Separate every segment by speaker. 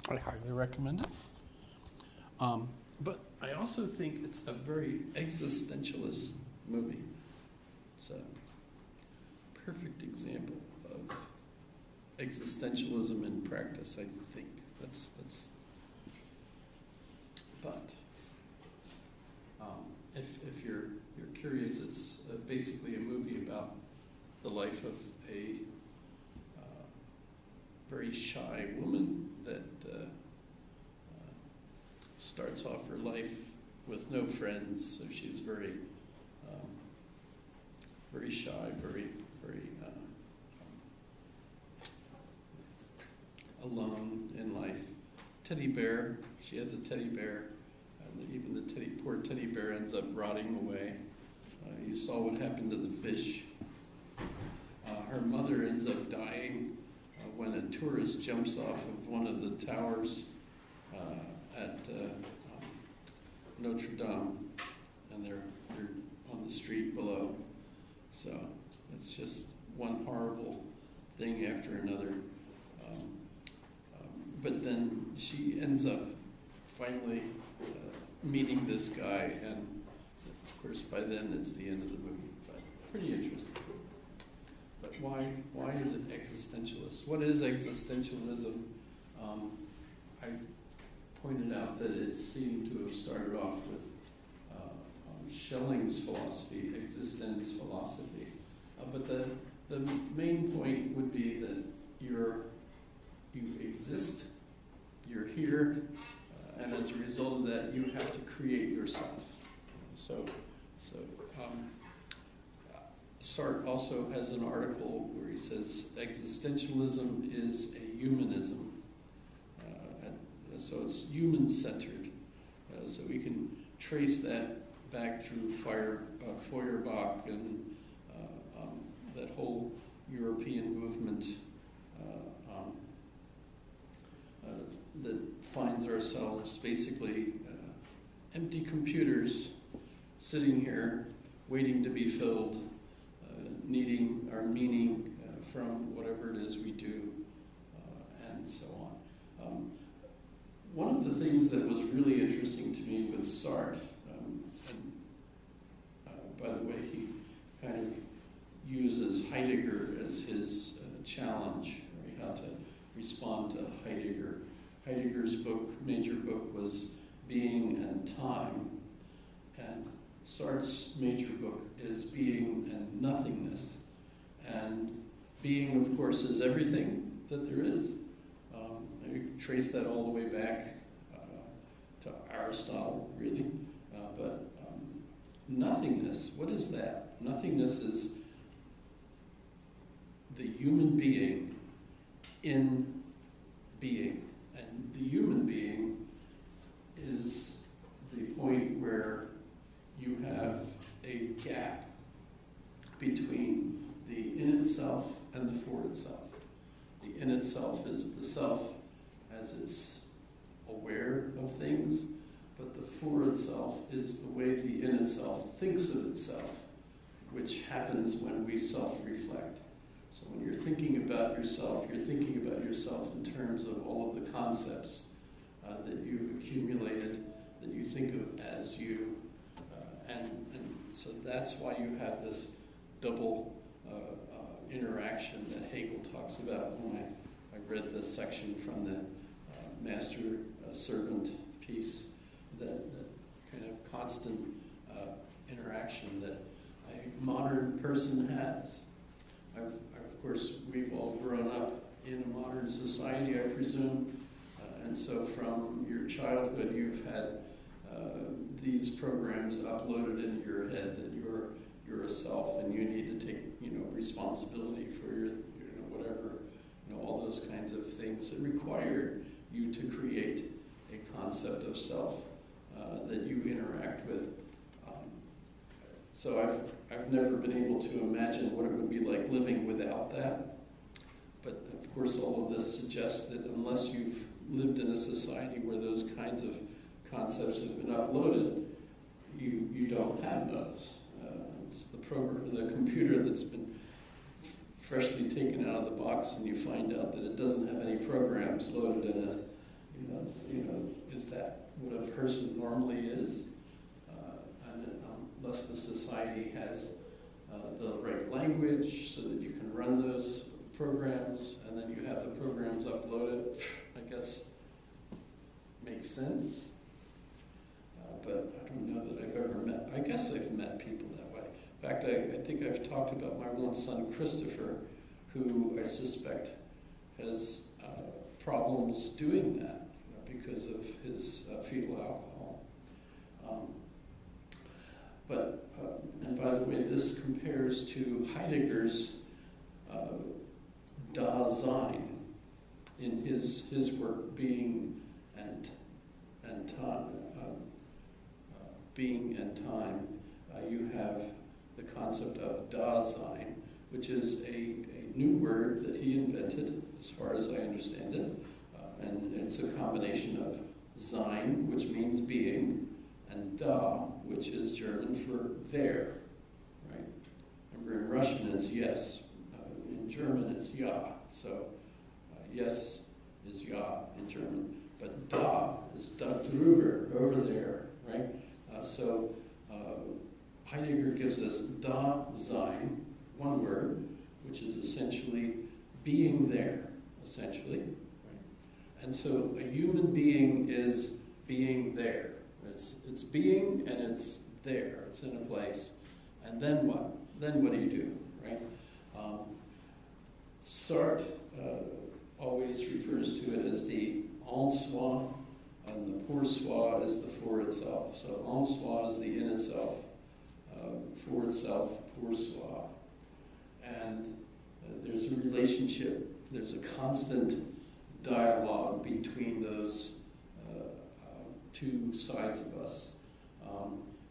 Speaker 1: I highly recommend it. But I also think it's a very existentialist movie. It's a perfect example of existentialism in practice, I think. But if you're curious, it's basically a movie about the life of a very shy woman that starts off her life with no friends, so she's very shy, very alone in life. Teddy bear, she has a teddy bear, and even the poor teddy bear ends up rotting away. You saw what happened to the fish. Her mother ends up dying when a tourist jumps off of one of the towers at Notre Dame, and they're on the street below. So it's just one horrible thing after another. But then she ends up finally meeting this guy, and of course by then it's the end of the movie. But pretty interesting. But why is it existentialist? What is existentialism? I pointed out that it seemed to have started off with Schelling's philosophy, existence philosophy. But the main point would be that you exist, you're here, and as a result of that, you have to create yourself. So Sartre also has an article where he says existentialism is a humanism. So it's human-centered. So we can trace that back through Feuerbach and that whole European movement that finds ourselves basically empty computers sitting here waiting to be filled, needing our meaning from whatever it is we do, and so on. One of the things that was really interesting to me with Sartre, and by the way, he kind of uses Heidegger as his challenge, right, how to respond to Heidegger. Heidegger's major book was Being and Time, and Sartre's major book is Being and Nothingness. And being, of course, is everything that there is. We trace that all the way back to Aristotle, really. But nothingness, what is that? Nothingness is the human being in being. And the human being is the point where you have a gap between the in itself and the for itself. The in itself is the self as it's aware of things, but the for itself is the way the in itself thinks of itself, which happens when we self-reflect. So when you're thinking about yourself, you're thinking about yourself in terms of all of the concepts that you've accumulated, that you think of as you, and so that's why you have this double interaction that Hegel talks about when I read the section from the master-servant piece, that kind of constant interaction that a modern person has. Of course, we've all grown up in a modern society, I presume, and so from your childhood you've had these programs uploaded into your head that you're a self and you need to take responsibility for your whatever, all those kinds of things that require you to create a concept of self that you interact with. So I've never been able to imagine what it would be like living without that. But of course, all of this suggests that unless you've lived in a society where those kinds of concepts have been uploaded, you don't have those. It's the computer that's been freshly taken out of the box, and you find out that it doesn't have any programs loaded in it. is that what a person normally is? And unless the society has the right language so that you can run those programs, and then you have the programs uploaded, I guess makes sense. But I don't know that I've ever met, I guess I've met people that way. In fact, I think I've talked about my one son, Christopher, who I suspect has problems doing that, because of his fetal alcohol. And by the way, this compares to Heidegger's Dasein in his work, Being and Time. Being and Time. You have the concept of Dasein, which is a new word that he invented, as far as I understand it. And it's a combination of sein, which means being, and da, which is German for there, right? Remember, in Russian it's yes. In German it's ja. So yes is ja in German. But da is da drüber, over there, right? So Heidegger gives us Dasein, one word, which is essentially being there, essentially. Right? And so a human being is being there. It's being and it's there. It's in a place. And then what? Then what do you do, right? Sartre always refers to it as the en soi, and the pour soi is the for itself. So en soi is the in itself, for itself, pour soi. And there's a relationship, there's a constant dialogue between those two sides of us.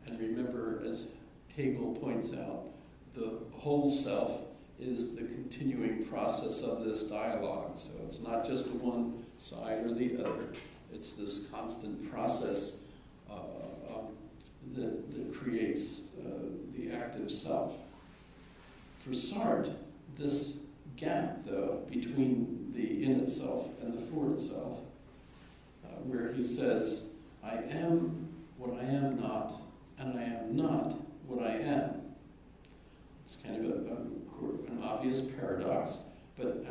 Speaker 1: And remember, as Hegel points out, the whole self is the continuing process of this dialogue. So it's not just one side or the other. It's this constant process that creates the active self. For Sartre, this gap, though, between the in itself and the for itself, where he says, I am what I am not, and I am not what I am. It's kind of an obvious paradox, but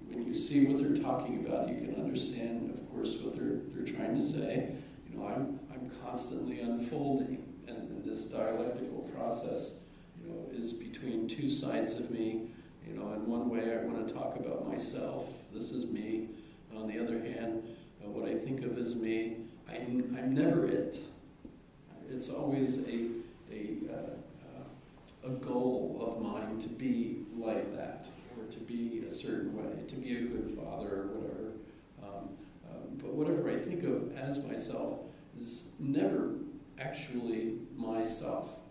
Speaker 1: when you see what they're talking about, you can understand, of course, what they're trying to say. I'm constantly unfolding, and this dialectical process, is between two sides of me. In one way, I want to talk about myself. This is me. On the other hand, what I think of as me, I'm never it. It's always a goal of mine to be like that, or to be a certain way, to be a good father or whatever. But whatever I think of as myself is never actually myself,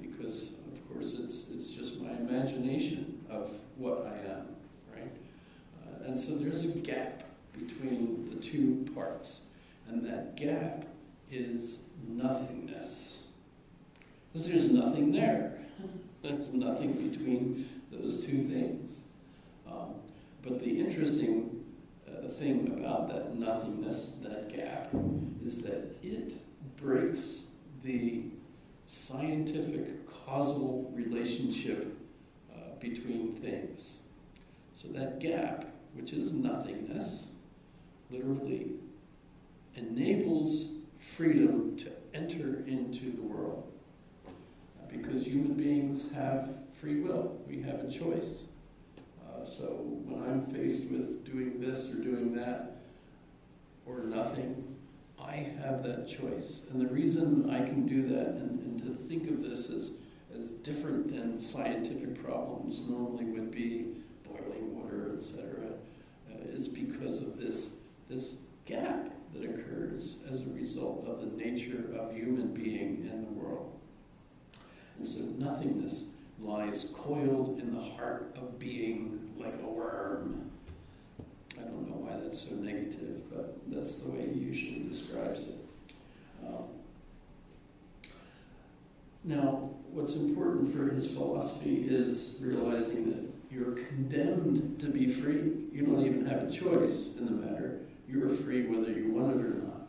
Speaker 1: because of course it's just my imagination of what I am, right? And so there's a gap between the two parts, and that gap is nothingness. Because there's nothing there. There's nothing between those two things. But the interesting thing about that nothingness, that gap, is that it breaks the scientific causal relationship between things. So that gap, which is nothingness, literally enables freedom to enter into the world. Because human beings have free will. We have a choice. So when I'm faced with doing this or doing that, or nothing, I have that choice. And the reason I can do that, and to think of this as different than scientific problems normally would be, boiling water, etc., is because of this gap that occurs as a result of the nature of human being in the world. And so nothingness lies coiled in the heart of being like a worm. I don't know why that's so negative, but that's the way he usually describes it. Now, what's important for his philosophy is realizing that you're condemned to be free. You don't even have a choice in the matter. You're free free whether you want it or not,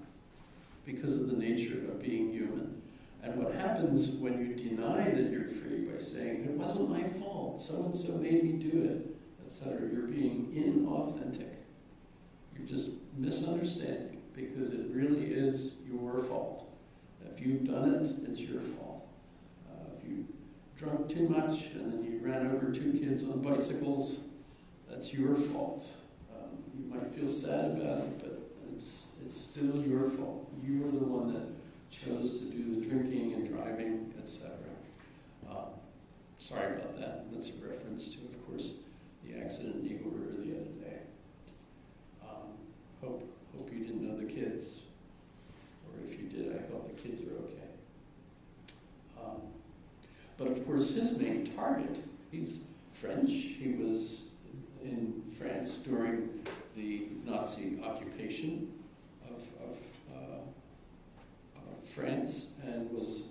Speaker 1: because of the nature of being human. And what happens when you deny that you're free by saying, it wasn't my fault, so-and-so made me do it, etc., you're being inauthentic. You're just misunderstanding, because it really is your fault. If you've done it, it's your fault. If you've drunk too much and then you ran over 2 kids on bicycles, that's your fault. You might feel sad about it, but it's still your fault. You were the one that chose to do the drinking and driving, etc. Sorry about that. That's a reference to, of course, the accident in Eagle River the other day. Hope you didn't know the kids, or if you did, I hope the kids are okay. But of course, his main target, he's French. He was in France during the Nazi occupation of France, and was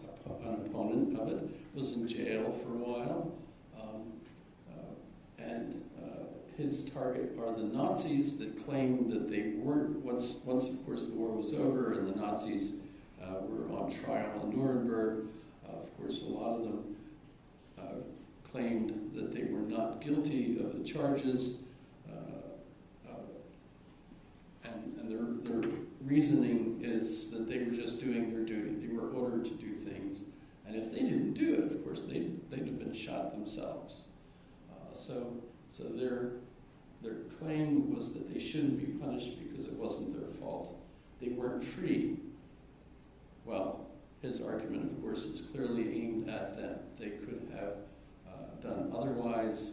Speaker 1: an opponent of it, was in jail for a while, and his target are the Nazis that claimed that they weren't, once of course the war was over and the Nazis were on trial in Nuremberg, of course a lot of them claimed that they were not guilty of the charges, and their reasoning is that they were just doing their duty. They were ordered to do things, and if they didn't do it, of course, they'd have been shot themselves. So their claim was that they shouldn't be punished because it wasn't their fault. They weren't free. Well, his argument, of course, is clearly aimed at them. They could have done otherwise.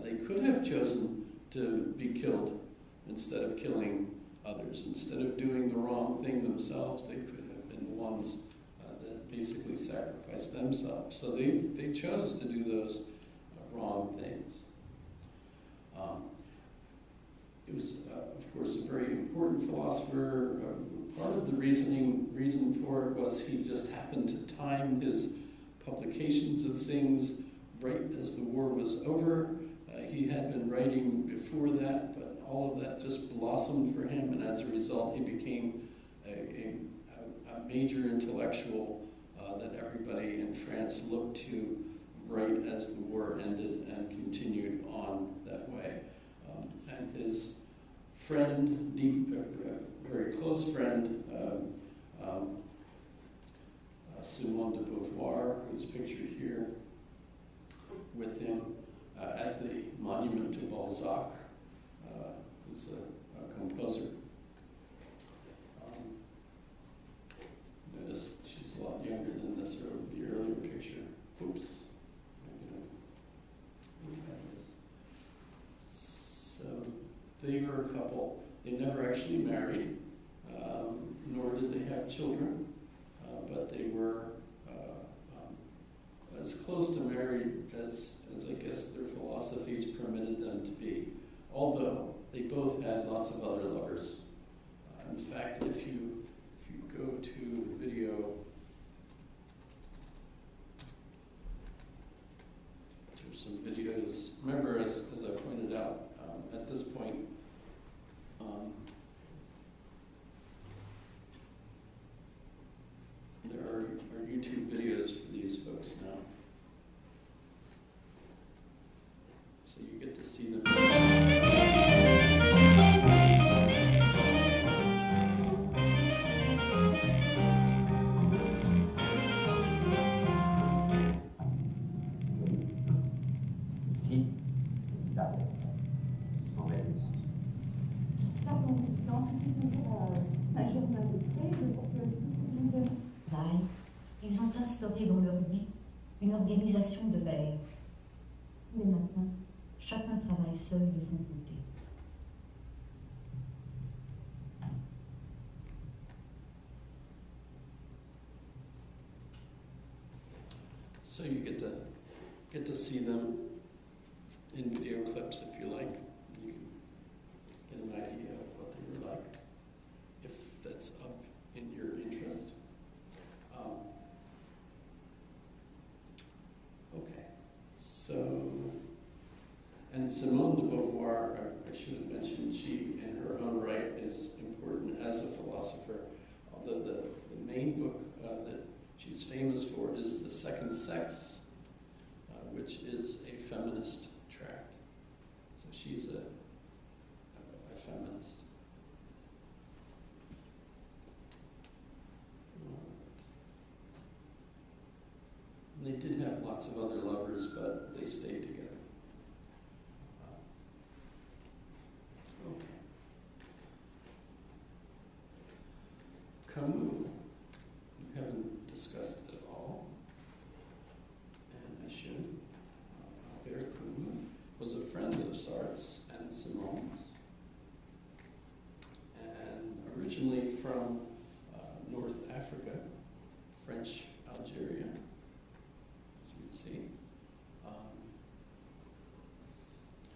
Speaker 1: They could have chosen to be killed instead of killing others. Instead of doing the wrong thing themselves, they could have been the ones that basically sacrificed themselves. So they chose to do those wrong things. He was, of course, a very important philosopher. Part of the reason for it was he just happened to time his publications of things right as the war was over. He had been writing before that, but all of that just blossomed for him, and as a result, he became a major intellectual that everybody in France looked to right as the war ended and continued on that way. And his friend, very close friend, Simone de Beauvoir, who's pictured here with him at the monument to Balzac, who's a composer. Notice she's a lot younger than this, or the earlier picture. Oops. So they were a couple. They never actually married, nor did they have children, but they were as close to married as I guess their philosophies permitted them to be, although they both had lots of other lovers. In fact, if you go to the video, there's some videos. Remember, as I pointed out, at this point, there are YouTube videos for these folks now. So you get to see them.
Speaker 2: Ils ont instauré dans leur vie une organisation de veille. Tous les matins, chacun travaille seul de son côté.
Speaker 1: So you get to see them in video clips if you like. You can get an idea of what they were like, if that's in your interest. Okay, so, and Simone de Beauvoir, I should have mentioned, she in her own right is important she's famous for is The Second Sex, which is a feminist tract. So she's a feminist. And they did have lots of other lovers, but they stayed together. Okay. Camus, we haven't discussed it at all, and I should. Albert Camus was a friend of Sartre's and Simone's, and originally from North Africa, French Algeria, as you can see.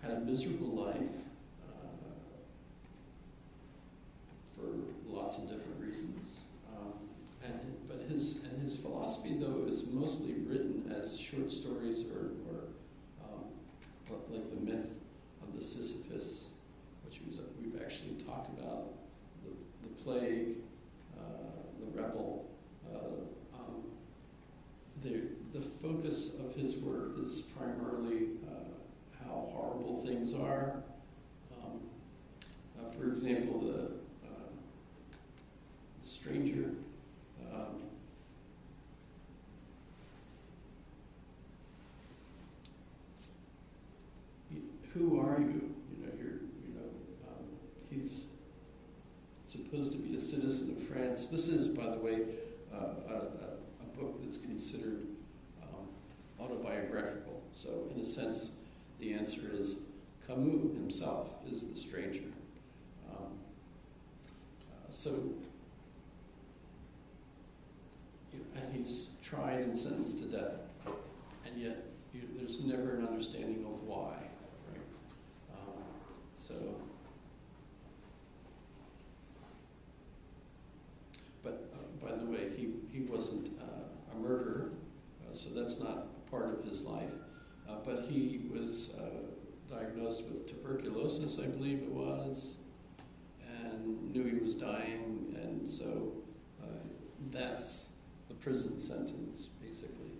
Speaker 1: Had a miserable life for lots of different reasons. But his philosophy, though, is mostly written as short stories or like the myth of the Sisyphus, which we've actually talked about, the plague, the rebel. The focus of his work is primarily how horrible things are. For example, the stranger. Who are you? He's supposed to be a citizen of France. This is, by the way, a book that's considered autobiographical. So, in a sense, the answer is Camus himself is the stranger. And he's tried and sentenced to death, and yet there's never an understanding of why, right? But by the way, he wasn't a murderer, so that's not part of his life. But he was diagnosed with tuberculosis, I believe it was, and knew he was dying, and so that's the prison sentence, basically,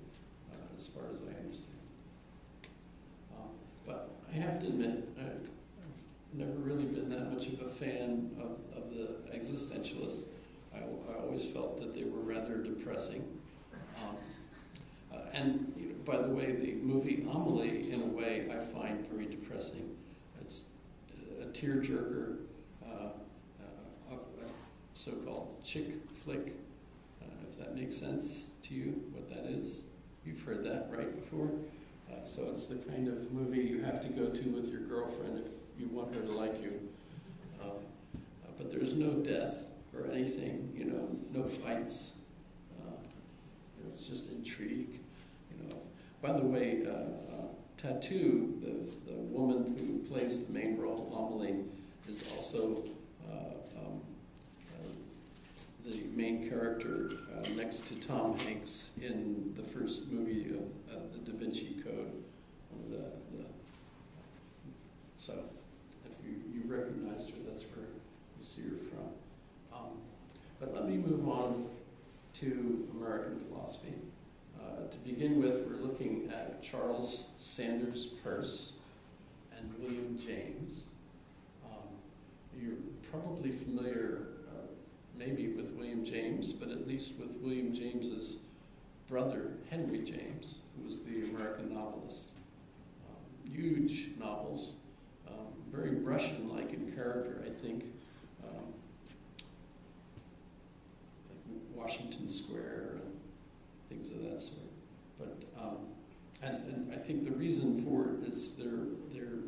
Speaker 1: as far as I understand. But I have to admit, I've never really been that much of a fan of the existentialists. I always felt that they were rather depressing. And by the way, the movie Amelie, in a way, I find very depressing. It's a tearjerker, a so-called chick flick, if that makes sense to you, what that is. You've heard that, right, before? So it's the kind of movie you have to go to with your girlfriend if you want her to like you. But there's no death or anything, no fights. It's just intrigue. By the way, Tattoo, the woman who plays the main role, Amelie, is also the main character next to Tom Hanks in the first movie of the Da Vinci Code. So, if you recognized her, that's where you see her from. But let me move on to American philosophy. To begin with, we're looking at Charles Sanders Peirce and William James. You're probably familiar maybe with William James, but at least with William James's brother, Henry James, who was the American novelist. Huge novels, very Russian-like in character, I think. Like Washington Square and things of that sort. But and I think the reason for it is their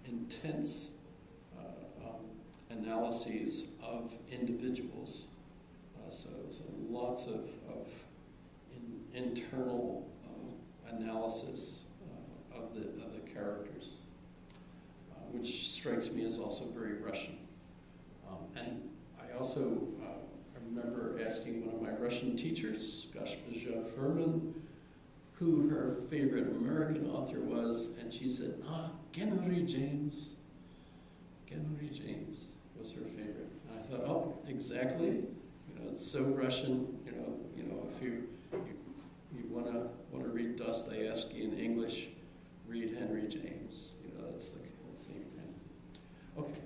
Speaker 1: intense analyses of individuals. So lots of internal analysis of the characters, which strikes me as also very Russian. And I also I remember asking one of my Russian teachers, Госпожа Furman, who her favorite American author was, and she said, Henry James. Henry James was her favorite. And I thought, oh, exactly. It's so Russian. want to read Dostoevsky in English, read Henry James. That's the same thing. Okay.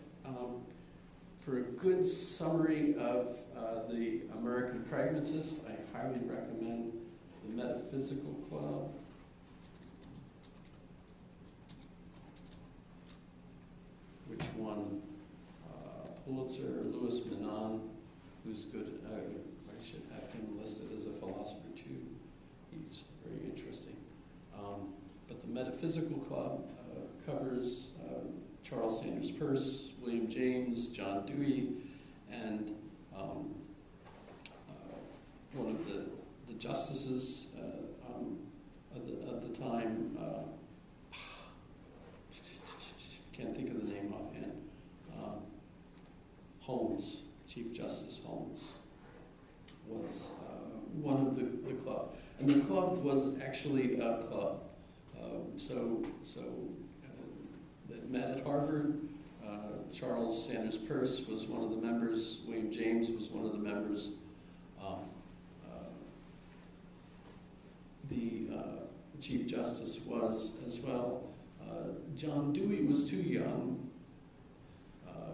Speaker 1: For a good summary of the American Pragmatist, I highly recommend the Metaphysical Club. Which won Pulitzer, Louis Menand, who's good. I should have him listed as a philosopher too. He's very interesting. But the Metaphysical Club covers Charles Sanders Peirce, William James, John Dewey, and one of the justices of the time. Can't think of the name offhand. Holmes, Chief Justice Holmes, was one of the club, and the club was actually a club. That met at Harvard. Charles Sanders Peirce was one of the members. William James was one of the members. The Chief Justice was as well. John Dewey was too young,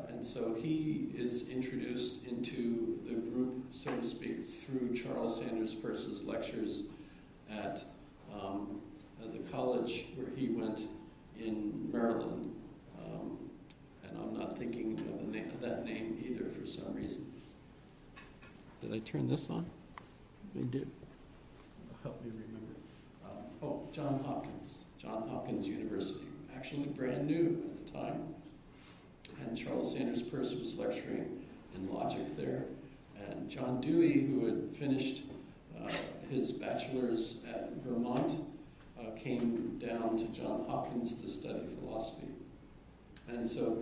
Speaker 1: and so he is introduced into the group, so to speak, through Charles Sanders Peirce's lectures at the college where he went in Maryland. And I'm not thinking of that name either for some reason. Did I turn this on? I did. Help me remember. Johns Hopkins University, actually brand new at the time. And Charles Sanders Peirce was lecturing in logic there. And John Dewey, who had finished his bachelor's at Vermont, came down to Johns Hopkins to study philosophy. And so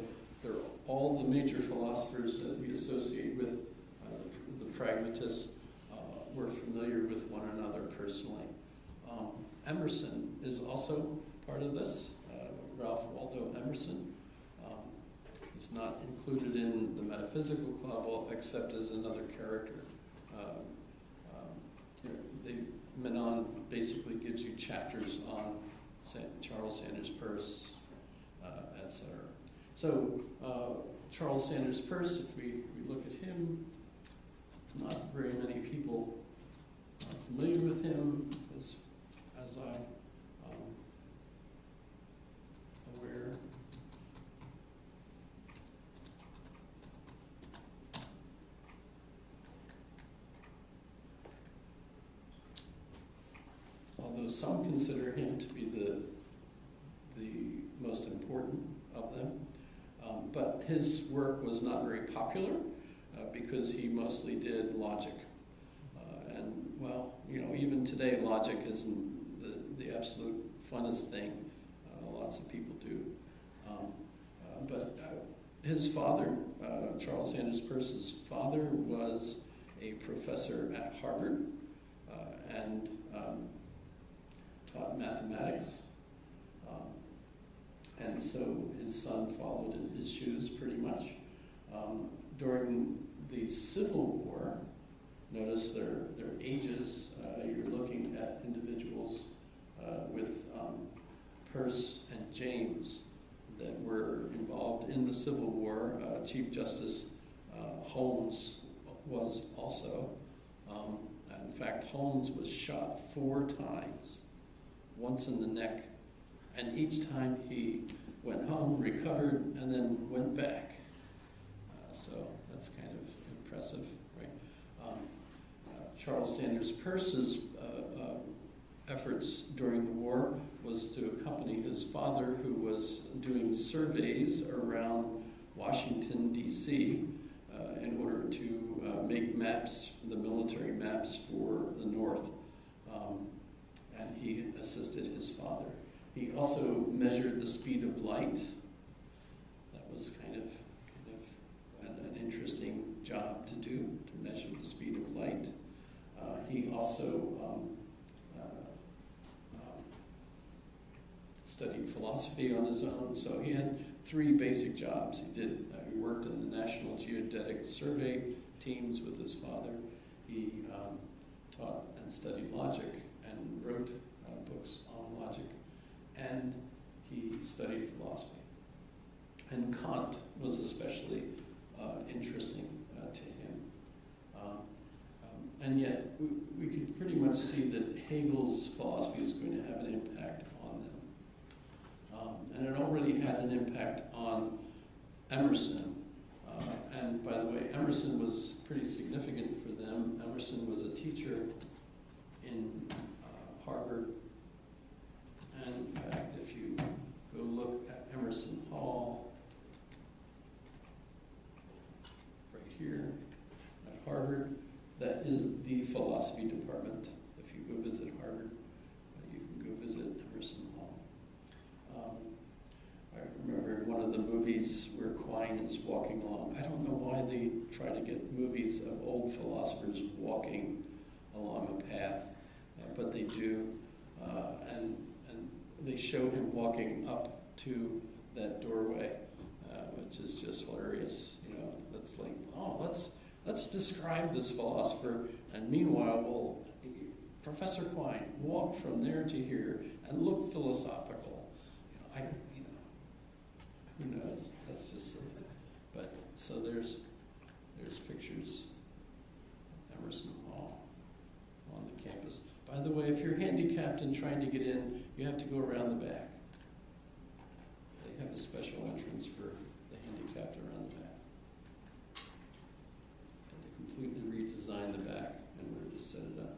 Speaker 1: all the major philosophers that we associate with the pragmatists were familiar with one another personally. Emerson is also part of this, Ralph Waldo Emerson. He's not included in the Metaphysical Club except as another character. Menand basically gives you chapters on Charles Sanders Peirce, etc. So Charles Sanders Peirce, if we look at him, not very many people are familiar with him, as I'm aware. Although some consider him to be the most important of them. But his work was not very popular because he mostly did logic. Even today, logic isn't the absolute funnest thing. Lots of people do. But his father, Charles Sanders Peirce's father, was a professor at Harvard and taught mathematics. And so his son followed in his shoes pretty much. During the Civil War, notice their ages. You're looking at individuals with Peirce and James that were involved in the Civil War. Chief Justice Holmes was also. In fact, Holmes was shot 4 times, once in the neck, and each time he went home, recovered, and then went back. So that's kind of impressive, right? Charles Sanders Peirce's efforts during the war was to accompany his father, who was doing surveys around Washington, D.C., in order to make maps, the military maps for the North. And he assisted his father. He also measured the speed of light. That was kind of an interesting job to do, to measure the speed of light. He also studied philosophy on his own. So he had 3 basic jobs. He worked in the National Geodetic Survey teams with his father. He taught and studied logic, and wrote books on logic, and he studied philosophy. And Kant was especially interesting to him. And yet, we could pretty much see that Hegel's philosophy is going to have an impact on them. And it already had an impact on Emerson. And by the way, Emerson was pretty significant for them. Emerson was a teacher in Harvard. And in fact, if you go look at Emerson Hall, right here at Harvard, that is the philosophy department. If you go visit Harvard, you can go visit Emerson Hall. I remember in one of the movies where Quine is walking along. I don't know why they try to get movies of old philosophers walking along a path, but they do. And they show him walking up to that doorway, which is just hilarious. You know, it's like, oh, let's describe this philosopher, and meanwhile, Professor Quine, walk from there to here and look philosophical. Who knows? That's just silly. But so there's pictures of Emerson Hall on the campus. By the way, if you're handicapped and trying to get in, you have to go around the back. They have a special entrance for the handicapped around the back. And they completely redesigned the back in order to set it up.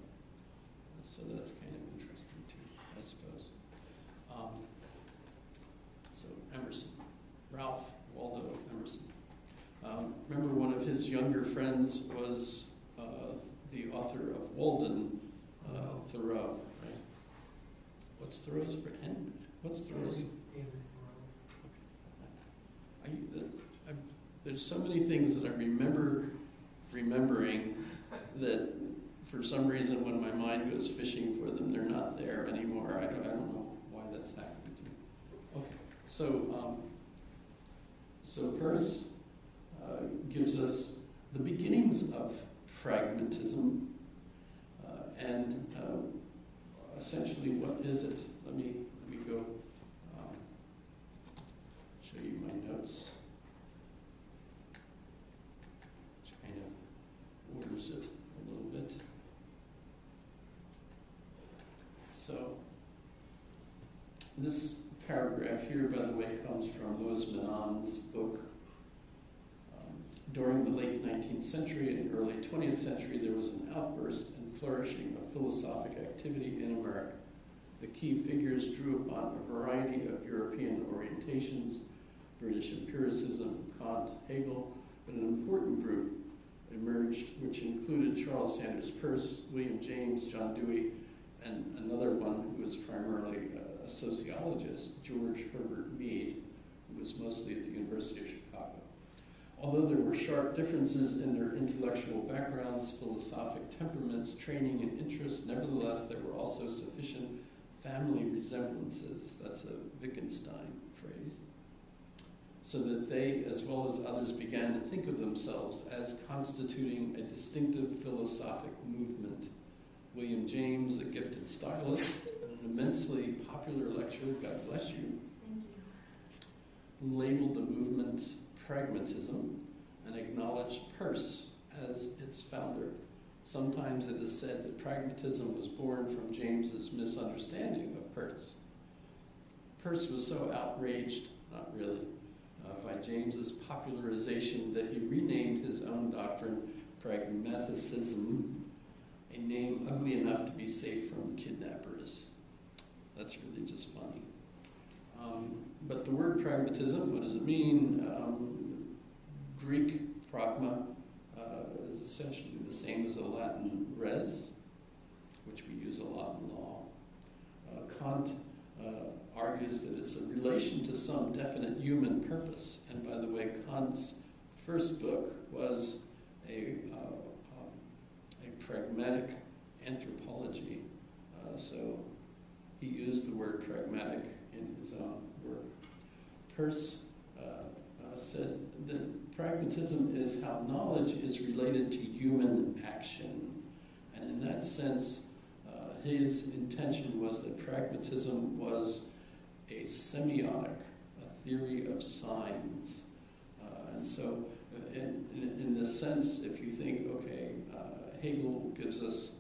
Speaker 1: So that's kind of interesting too, I suppose. So Emerson, Ralph Waldo Emerson. Remember, one of his younger friends was the author of Walden, Thoreau, right? What's Thoreau's for Henry? What's Thoreau's?
Speaker 3: David Thoreau.
Speaker 1: Okay. There's so many things that I remembering that for some reason when my mind goes fishing for them, they're not there anymore. I don't know why that's happening to me. Okay, so Peirce gives us the beginnings of pragmatism, and essentially, what is it? Let me go show you my notes, which kind of orders it a little bit. So this paragraph here, by the way, comes from Louis Menand's book. During the late 19th century and early 20th century, there was an outburst and flourishing of philosophic activity in America. The key figures drew upon a variety of European orientations, British empiricism, Kant, Hegel, but an important group emerged which included Charles Sanders Peirce, William James, John Dewey, and another one who was primarily a sociologist, George Herbert Mead, who was mostly at the University of Chicago. Although there were sharp differences in their intellectual backgrounds, philosophic temperaments, training, and interests, nevertheless, there were also sufficient family resemblances, that's a Wittgenstein phrase, so that they, as well as others, began to think of themselves as constituting a distinctive philosophic movement. William James, a gifted stylist and an immensely popular lecturer, God bless you, labeled the movement Pragmatism and acknowledged Peirce as its founder. Sometimes it is said that pragmatism was born from James's misunderstanding of Peirce. Peirce was so outraged, not really, by James's popularization that he renamed his own doctrine Pragmatism, a name ugly enough to be safe from kidnappers. That's really just funny. But the word pragmatism, what does it mean? Greek pragma is essentially the same as the Latin res, which we use a lot in law. Kant argues that it's a relation to some definite human purpose. And by the way, Kant's first book was a pragmatic anthropology. So he used the word pragmatic in his own work. Peirce said that pragmatism is how knowledge is related to human action. And in that sense, his intention was that pragmatism was a semiotic, a theory of signs. And so, in this sense, if you think, okay, Hegel gives us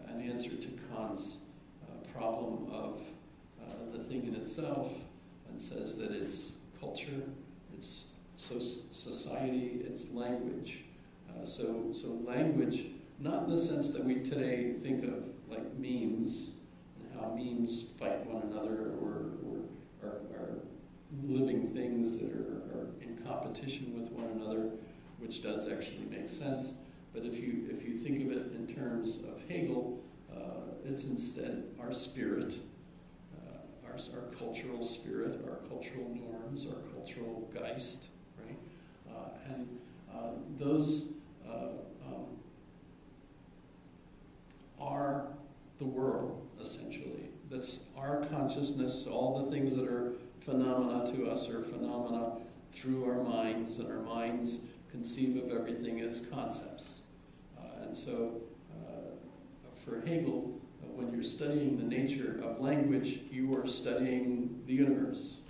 Speaker 1: an answer to Kant's problem of the thing in itself, and says that it's culture, it's society, it's language. So language, not in the sense that we today think of like memes, and how memes fight one another or are living things that are in competition with one another, which does actually make sense. But if you think of it in terms of Hegel, it's instead our spirit, our cultural spirit, our cultural norms, our cultural Geist, right? And those are the world, essentially. That's our consciousness. All the things that are phenomena to us are phenomena through our minds, and our minds conceive of everything as concepts. And so, for Hegel, when you're studying the nature of language, you are studying the universe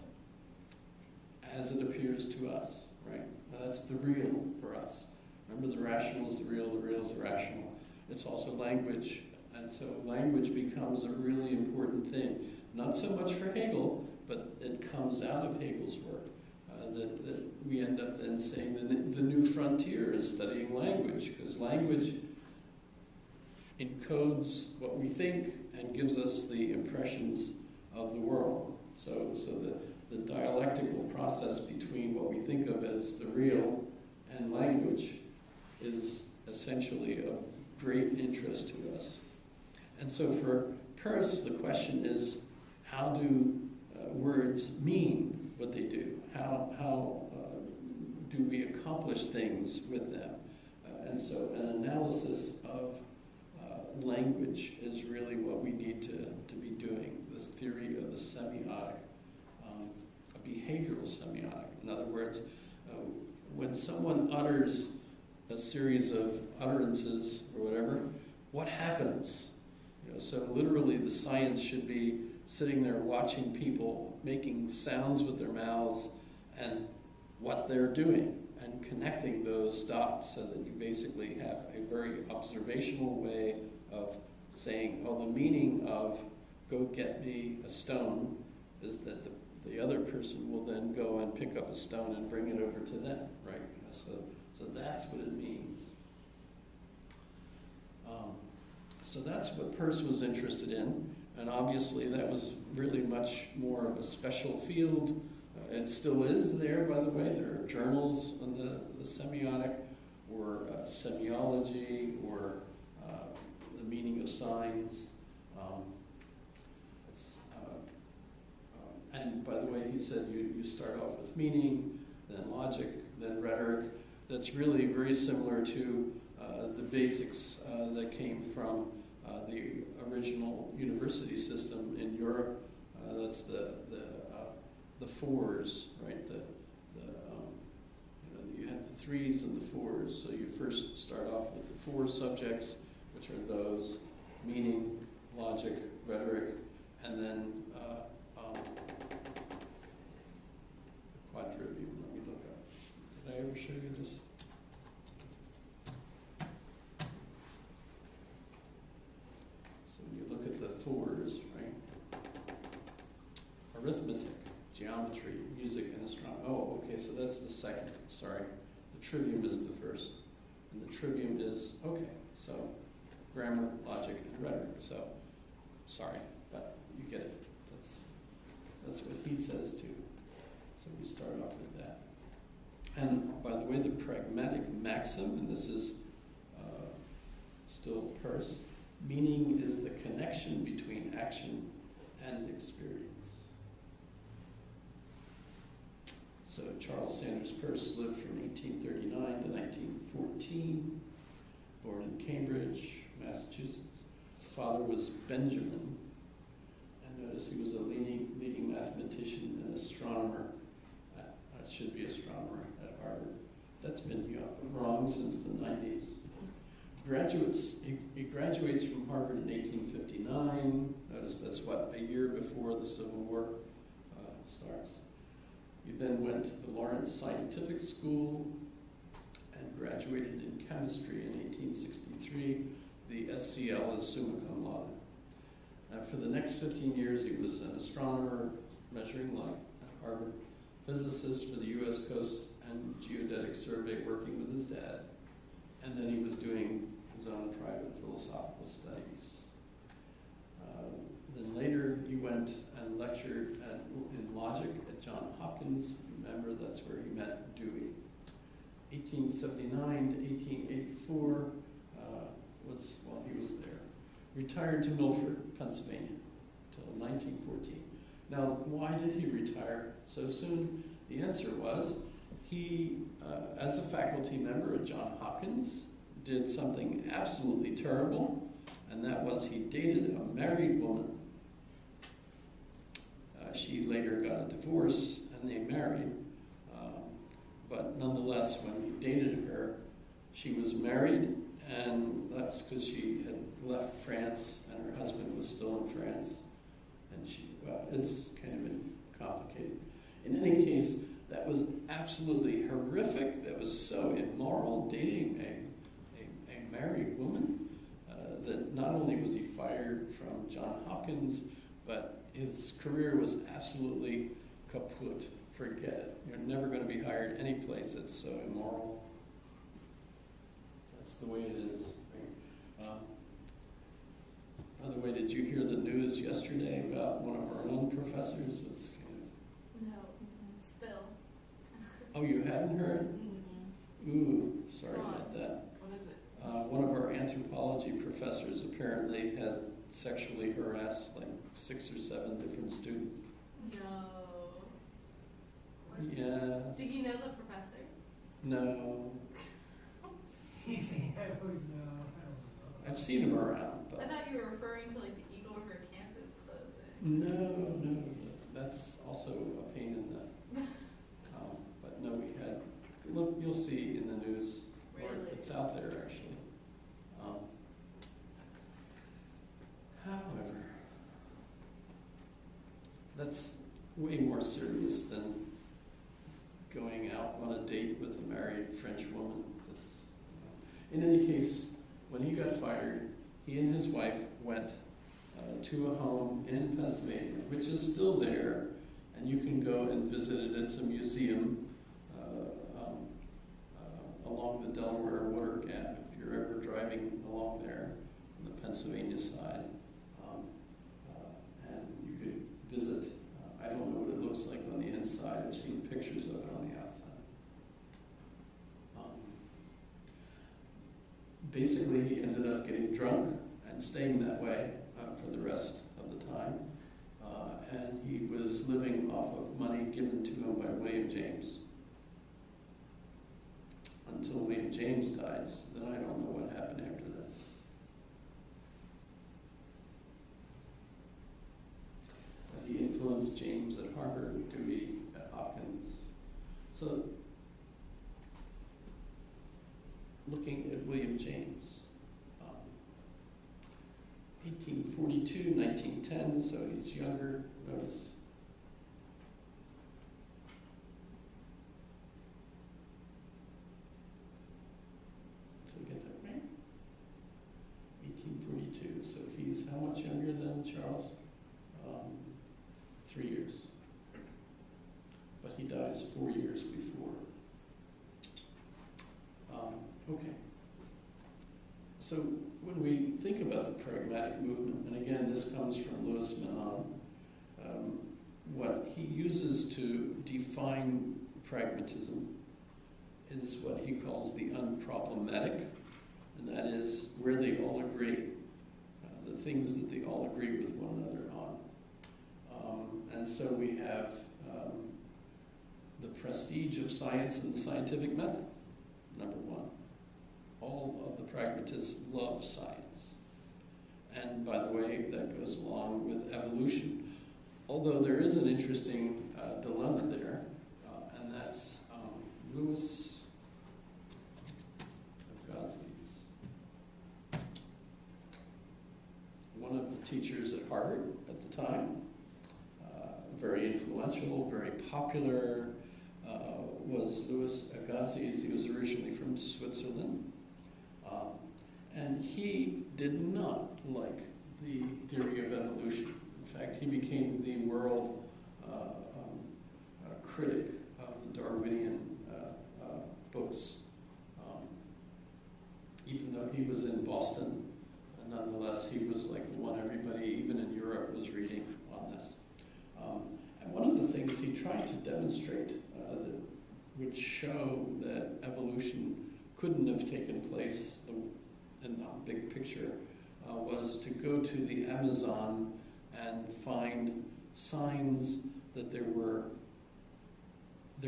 Speaker 1: as it appears to us, right? Now, that's the real for us. Remember, the rational is the real is the rational. It's also language, and so language becomes a really important thing. Not so much for Hegel, but it comes out of Hegel's work. That we end up then saying the new frontier is studying language, because language encodes what we think and gives us the impressions of the world. So the dialectical process between what we think of as the real and language is essentially of great interest to us. And so for Peirce, the question is, how do words mean what they do? How do we accomplish things with them? And so an analysis of language is really what we need to be doing, this theory of the semiotic, a behavioral semiotic. In other words, when someone utters a series of utterances or whatever, what happens? So literally the science should be sitting there watching people making sounds with their mouths and what they're doing, and connecting those dots so that you basically have a very observational way of saying, oh, the meaning of go get me a stone is that the other person will then go and pick up a stone and bring it over to them, right? So that's what it means. So that's what Peirce was interested in, and obviously that was really much more of a special field. It still is there, by the way. There are journals on the semiotic, or semiology, or the meaning of signs. And by the way, he said you start off with meaning, then logic, then rhetoric. That's really very similar to the basics that came from the original university system in Europe. That's the fours, right? You have the threes and the fours. So you first start off with the four subjects, which are those: meaning, logic, rhetoric, and then the quadrivium. Let me look up. Did I ever show you this? So when you look at the fours, right? Arithmetic, geometry, music, and astronomy. Oh, okay, so that's the second. Sorry. The trivium is the first. And the trivium is, okay, so grammar, logic, and rhetoric. So, sorry, but you get it. That's what he says too. So we start off with that. And by the way, the pragmatic maxim, and this is still Peirce, meaning is the connection between action and experience. So Charles Sanders Peirce lived from 1839 to 1914, born in Cambridge, Massachusetts. Father was Benjamin, and notice he was a leading mathematician and astronomer. Should be astronomer at Harvard. That's been wrong since the 90s. He graduates from Harvard in 1859. Notice that's what, a year before the Civil War starts. He then went to the Lawrence Scientific School and graduated in chemistry in 1863. The SCL is summa cum laude. For the next 15 years, he was an astronomer measuring light at Harvard, physicist for the U.S. Coast and Geodetic Survey working with his dad, and then he was doing his own private philosophical studies. Then later he went and lectured in logic at Johns Hopkins. Remember, that's where he met Dewey. 1879 to 1884 was while he was there. Retired to Milford, Pennsylvania, until 1914. Now, why did he retire so soon? The answer was he, as a faculty member at Johns Hopkins, did something absolutely terrible, and that was he dated a married woman. She later got a divorce, and they married. But nonetheless, when he dated her, she was married, and that's because she had left France, and her husband was still in France. And it's kind of been complicated. In any case, that was absolutely horrific. That was so immoral, dating a married woman, that not only was he fired from Johns Hopkins, but his career was absolutely kaput. Forget it. You're never going to be hired any place that's so immoral. That's the way it is. Right? By the way, did you hear the news yesterday about one of our own professors? That's kind of...
Speaker 3: No, spill.
Speaker 1: Oh, you hadn't heard?
Speaker 3: Mm-hmm.
Speaker 1: Ooh, sorry about that.
Speaker 3: What is it?
Speaker 1: One of our anthropology professors apparently has sexually harassed like 6 or 7 different students.
Speaker 3: No.
Speaker 1: Yes.
Speaker 3: Did you know the professor?
Speaker 1: No.
Speaker 4: He's saying, I don't know.
Speaker 1: I've seen him around,
Speaker 3: I
Speaker 1: but
Speaker 3: thought you were referring to like the Eagle River campus closing.
Speaker 1: no, that's also a pain in the. But no, we had. Look, you'll see in the news. Or
Speaker 3: Really?
Speaker 1: it's out there actually. However, that's way more serious than going out on a date with a married French woman. In any case, when he got fired, he and his wife went to a home in Pennsylvania, which is still there, and you can go and visit it. It's a museum along the Delaware Water Gap, if you're ever driving along there on the Pennsylvania side. And you could visit. I don't know what it looks like on the inside. I've seen pictures of it on the outside. Basically, he ended up getting drunk and staying that way for the rest of the time. And he was living off of money given to him by William James. Until William James dies, then I don't know what happened after that. But he influenced James at Harvard, Dewey at Hopkins. So, looking at William James, 1842, 1910, so he's younger, notice. Did I get that right? 1842, so he's how much younger than Charles? 3 years. But he dies 4 years before. Okay. So when we think about the pragmatic movement, and again, this comes from Louis Menand, what he uses to define pragmatism is what he calls the unproblematic, and that is where they all agree, the things that they all agree with one another on. And so we have the prestige of science and the scientific method, number one. All of the pragmatists love science. And by the way, that goes along with evolution. Although there is an interesting dilemma there, and that's Louis Agassiz. teachers at Harvard at the time. Very influential, very popular, was Louis Agassiz. He was originally from Switzerland. And he did not like the theory of evolution. In fact, he became the world critic of the Darwinian books. Even though he was in Boston, nonetheless, he was like the one everybody, even in Europe, was reading on this. And one of the things he tried to demonstrate that would show that evolution couldn't have taken place in the big picture was to go to the Amazon and find signs that there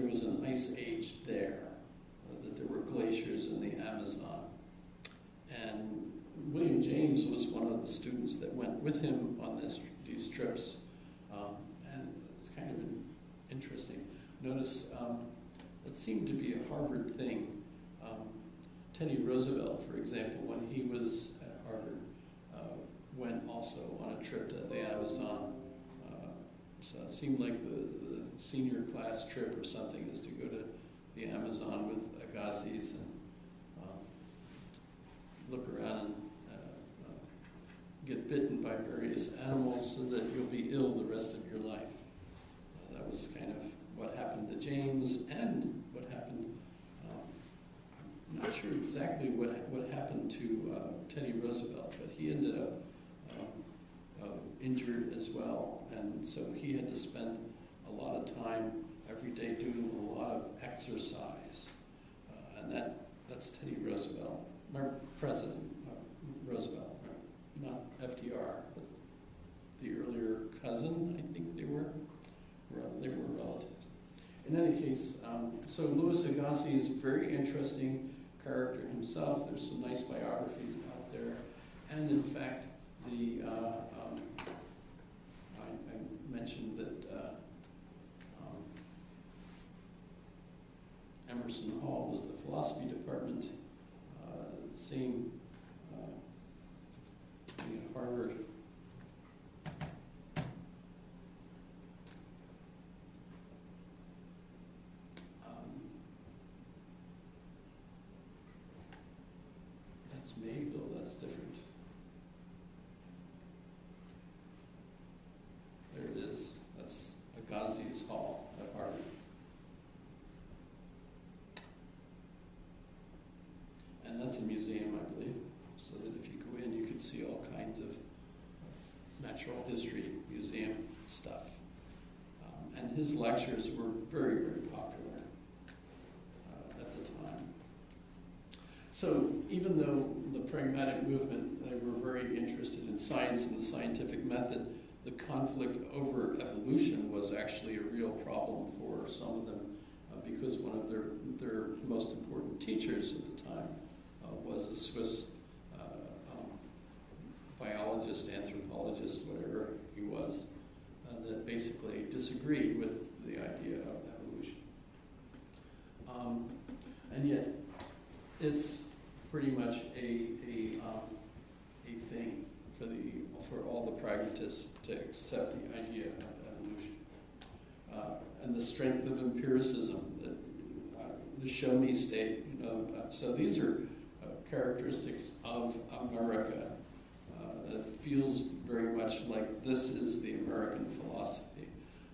Speaker 1: was an ice age there, that there were glaciers in the Amazon. And William James was one of the students that went with him on these trips. And it's kind of interesting. Notice it seemed to be a Harvard thing. Teddy Roosevelt, for example, when he was at Harvard, went also on a trip to the Amazon. So it seemed like the senior class trip or something is to go to the Amazon with Agassiz and look around and get bitten by various animals so that you'll be ill the rest of your life. That was kind of what happened to James and what happened. I'm not sure exactly what happened to Teddy Roosevelt, but he ended up injured as well, and so he had to spend a lot of time every day doing a lot of exercise, and that's Teddy Roosevelt, President Roosevelt, not FDR, but the earlier cousin, I think they were relatives. In any case, so Louis Agassiz is a very interesting character himself. There's some nice biographies out there, and in fact, I mentioned that Emerson Hall was the philosophy department, same thing at Harvard. That's Mayville, that's different. There it is. That's Agassiz Hall at Harvard. And that's a museum, I believe, so that if you go in, you can see all kinds of natural history museum stuff. And his lectures were very, very popular at the time. So even though the pragmatic movement, they were very interested in science and the scientific method, the conflict over evolution was actually a real problem for some of them because one of their most important teachers at the time was a Swiss biologist, anthropologist, whatever he was, that basically disagreed with the idea of evolution. And yet, it's pretty much a thing for all the pragmatists to accept the idea of evolution. And the strength of empiricism, the show me state, so these are characteristics of America that feels very much like this is the American philosophy.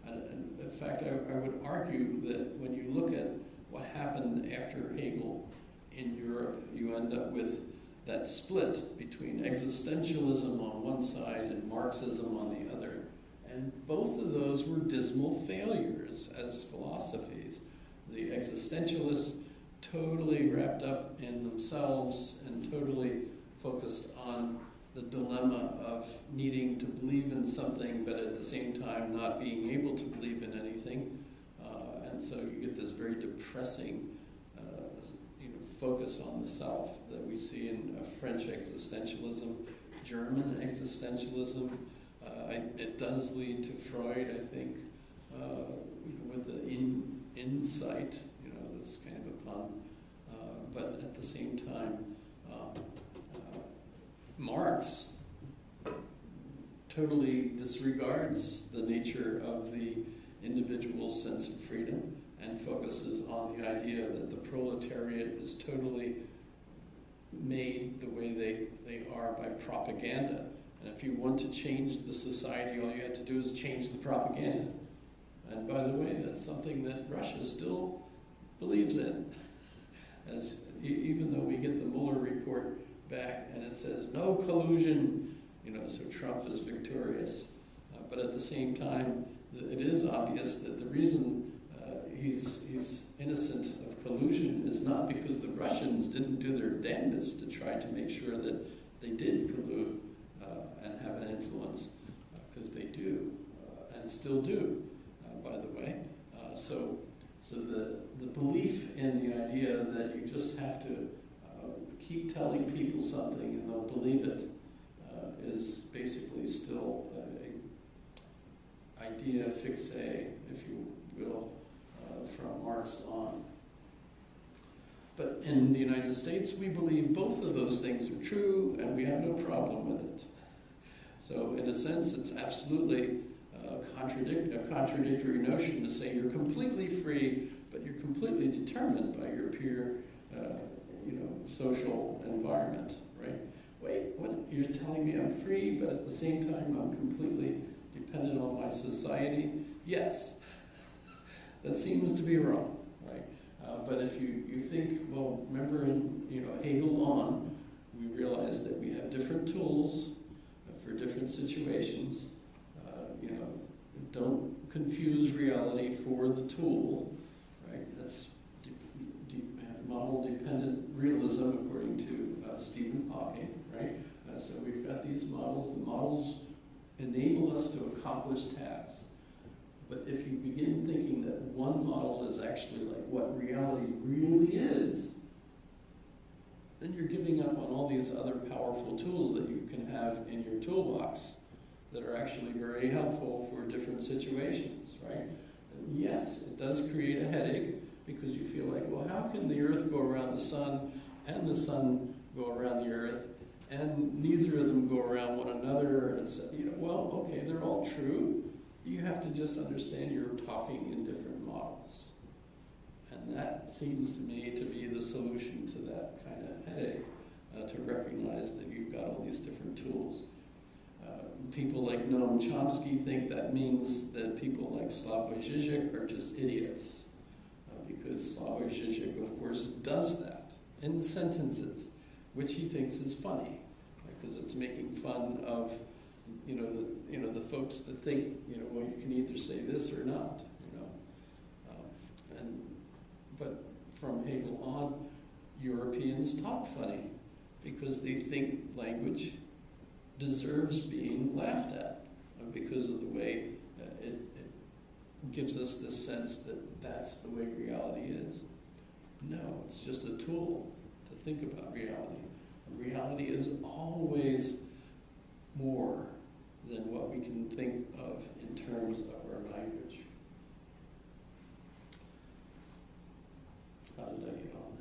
Speaker 1: And in fact, I would argue that when you look at what happened after Hegel in Europe, you end up with that split between existentialism on one side and Marxism on the other. And both of those were dismal failures as philosophies. The existentialists totally wrapped up in themselves and totally focused on the dilemma of needing to believe in something but at the same time not being able to believe in anything. And so you get this very depressing focus on the self that we see in French existentialism, German existentialism. It does lead to Freud, I think, with the insight, that's kind of a pun. But at the same time, Marx totally disregards the nature of the individual's sense of freedom and focuses on the idea that the proletariat is totally made the way they are by propaganda. And if you want to change the society, all you have to do is change the propaganda. And by the way, that's something that Russia still believes in. As even though we get the Mueller report back and it says no collusion, so Trump is victorious. But at the same time, it is obvious that the reason he's innocent of collusion is not because the Russians didn't do their damnedest to try to make sure that they did collude and have an influence, because they do, and still do, by the way. So the belief in the idea that you just have to keep telling people something and they'll believe it is basically still an idea fixe, if you will, from Marx on. But in the United States, we believe both of those things are true, and we have no problem with it. So in a sense, it's absolutely a contradictory notion to say you're completely free, but you're completely determined by your peer, social environment, right? Wait, what? You're telling me I'm free, but at the same time I'm completely dependent on my society? Yes, that seems to be wrong, right? But if you think, well, remember in Hegel on, we realize that we have different tools for different situations. Don't confuse reality for the tool, right? That's model-dependent realism, according to Stephen Hawking, right? So we've got these models. The models enable us to accomplish tasks. But if you begin thinking that one model is actually like what reality really is, then you're giving up on all these other powerful tools that you can have in your toolbox that are actually very helpful for different situations, right? And yes, it does create a headache because you feel like, well, how can the Earth go around the Sun and the Sun go around the Earth and neither of them go around one another? And so, well, okay, they're all true. You have to just understand you're talking in different models. And that seems to me to be the solution to that kind of headache, to recognize that you've got all these different tools. People like Noam Chomsky think that means that people like Slavoj Žižek are just idiots, because Slavoj Žižek, of course, does that in sentences, which he thinks is funny, because it's making fun of the folks that think, well, you can either say this or not, but from Hegel on, Europeans talk funny because they think language deserves being laughed at because of the way it gives us this sense that that's the way reality is. No, it's just a tool to think about reality. Reality is always more than what we can think of in terms of our language. How did I get on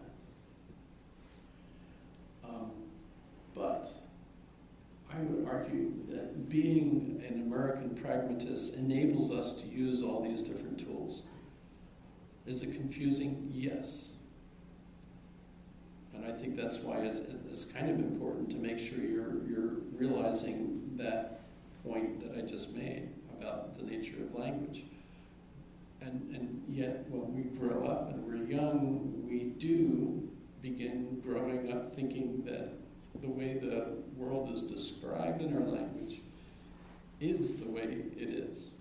Speaker 1: that? But I would argue that being an American pragmatist enables us to use all these different tools. Is it confusing? Yes. And I think that's why it's kind of important to make sure you're realizing that point that I just made about the nature of language. And yet, when we grow up and we're young, we do begin growing up thinking that the way the world is described in our language is the way it is.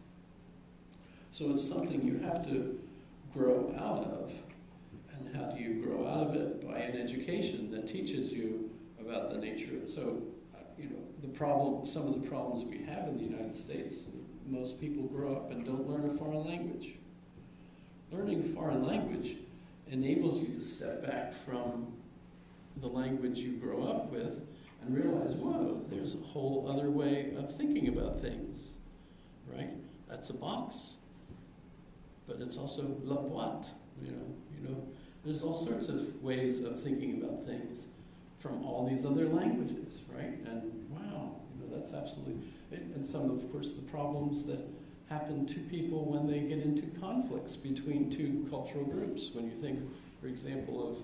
Speaker 1: So it's something you have to grow out of. And how do you grow out of it? By an education that teaches you about the nature. So, some of the problems we have in the United States, most people grow up and don't learn a foreign language. Learning a foreign language enables you to step back from the language you grow up with and realize, whoa, there's a whole other way of thinking about things, right? That's a box, but it's also la boîte, there's all sorts of ways of thinking about things. from all these other languages, right? And wow, that's absolutely, and some of course the problems that happen to people when they get into conflicts between two cultural groups. When you think, for example, of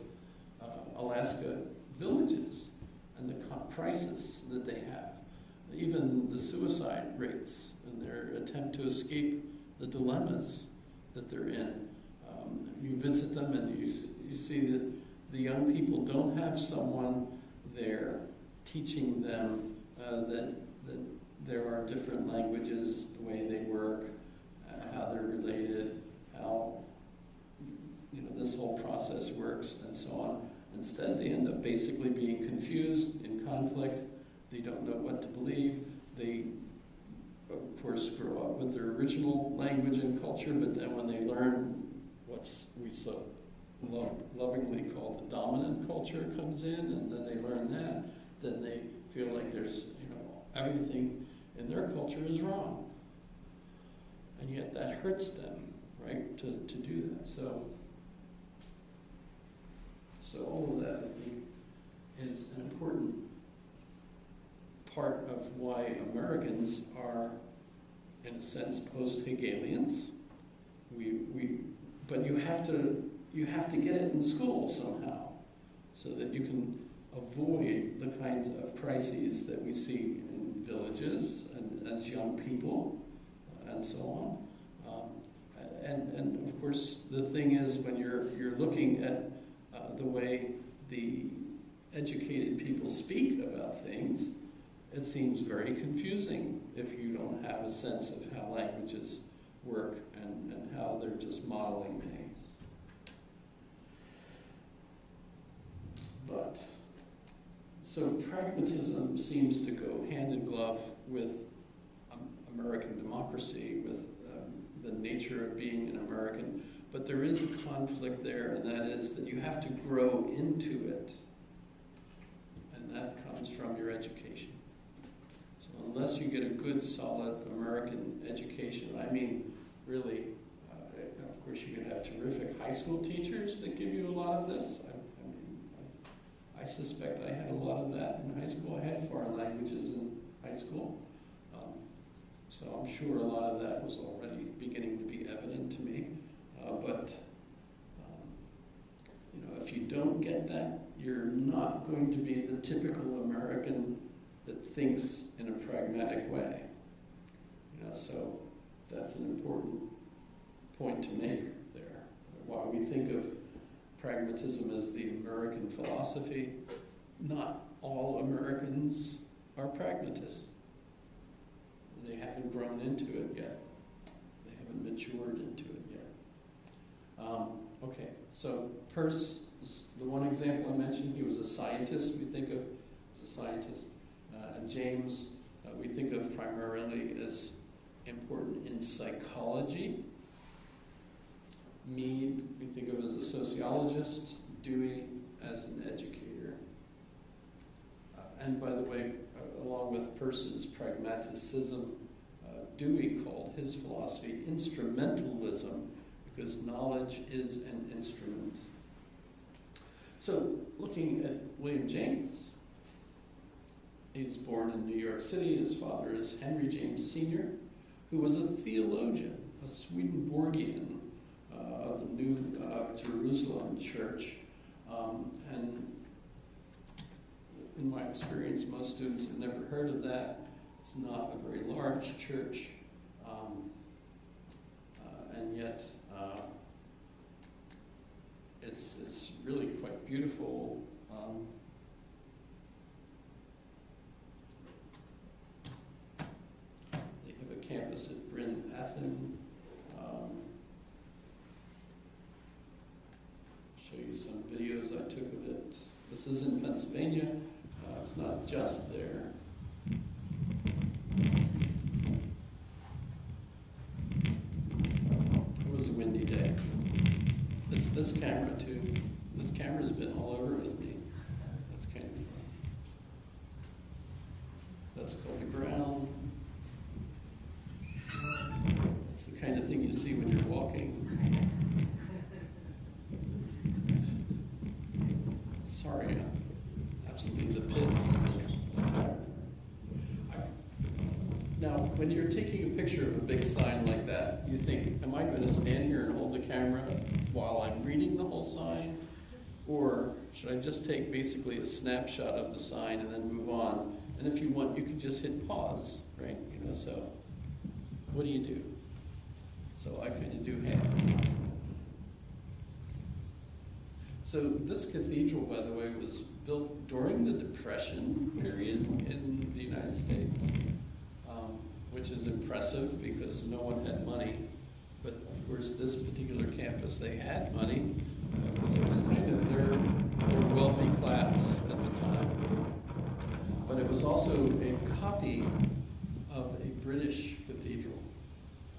Speaker 1: Alaska villages and the crisis that they have, even the suicide rates and their attempt to escape the dilemmas that they're in. You visit them and you see that the young people don't have someone there teaching them that there are different languages, the way they work, how they're related, how this whole process works, and so on. Instead, they end up basically being confused, in conflict. They don't know what to believe. They, of course, grow up with their original language and culture, but then when they learn what we so lovingly call the dominant culture comes in, and then they learn that, then they feel like there's, everything in their culture is wrong. And yet that hurts them, right, to do that. So all of that, I think, is an important part of why Americans are, in a sense, post-Hegelians. But you have to get it in school somehow, so that you can avoid the kinds of crises that we see in villages and as young people, and so on. And of course, the thing is, when you're looking at the way the educated people speak about things, it seems very confusing if you don't have a sense of how languages work and how they're just modeling things. So pragmatism seems to go hand in glove with American democracy, with the nature of being an American. But there is a conflict there, and that is that you have to grow into it. And that comes from your education. So unless you get a good, solid American education, I mean, really, of course you could have terrific high school teachers that give you a lot of this. I suspect I had a lot of that in high school. I had foreign languages in high school. So I'm sure a lot of that was already beginning to be evident to me. But if you don't get that, you're not going to be the typical American that thinks in a pragmatic way. So that's an important point to make there. While we think of pragmatism as the American philosophy, not all Americans are pragmatists. They haven't grown into it yet. They haven't matured into it yet. Okay, so Peirce is the one example I mentioned. He was a scientist, we think of as a scientist. And James, we think of primarily as important in psychology. Mead, we think of as a sociologist. Dewey as an educator. And by the way, along with Peirce's pragmatism, Dewey called his philosophy instrumentalism, because knowledge is an instrument. So, looking at William James, he was born in New York City. His father is Henry James Sr., who was a theologian, a Swedenborgian of the New Jerusalem Church. And in my experience, most students have never heard of that. It's not a very large church, and yet it's really quite beautiful. They have a campus at Bryn Athyn. Show you some videos I took of it. This is in Pennsylvania. It's not just there. It was a windy day. It's this camera too. This camera's been all over with me. That's kind of fun. That's called the ground. It's the kind of thing you see when you're walking. Sorry, I'm absolutely the pits as a tire. Now, when you're taking a picture of a big sign like that, you think, am I going to stand here and hold the camera while I'm reading the whole sign? Or should I just take basically a snapshot of the sign and then move on? And if you want, you can just hit pause, right? You know, so what do you do? So I kind of do half. So this cathedral, by the way, was built during the Depression period in the United States, which is impressive because no one had money. But of course, this particular campus, they had money because it was kind of their wealthy class at the time. But it was also a copy of a British cathedral.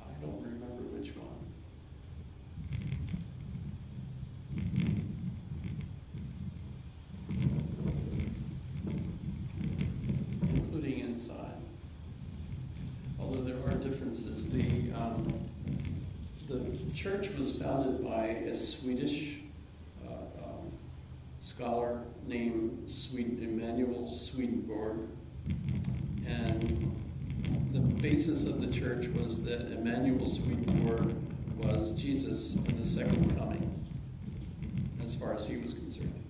Speaker 1: I don't remember which one. Including inside. Although there are differences. The church was founded by a Swedish scholar named Emanuel Swedenborg, and the basis of the church was that Emanuel Swedenborg was Jesus in the second coming, as far as he was concerned.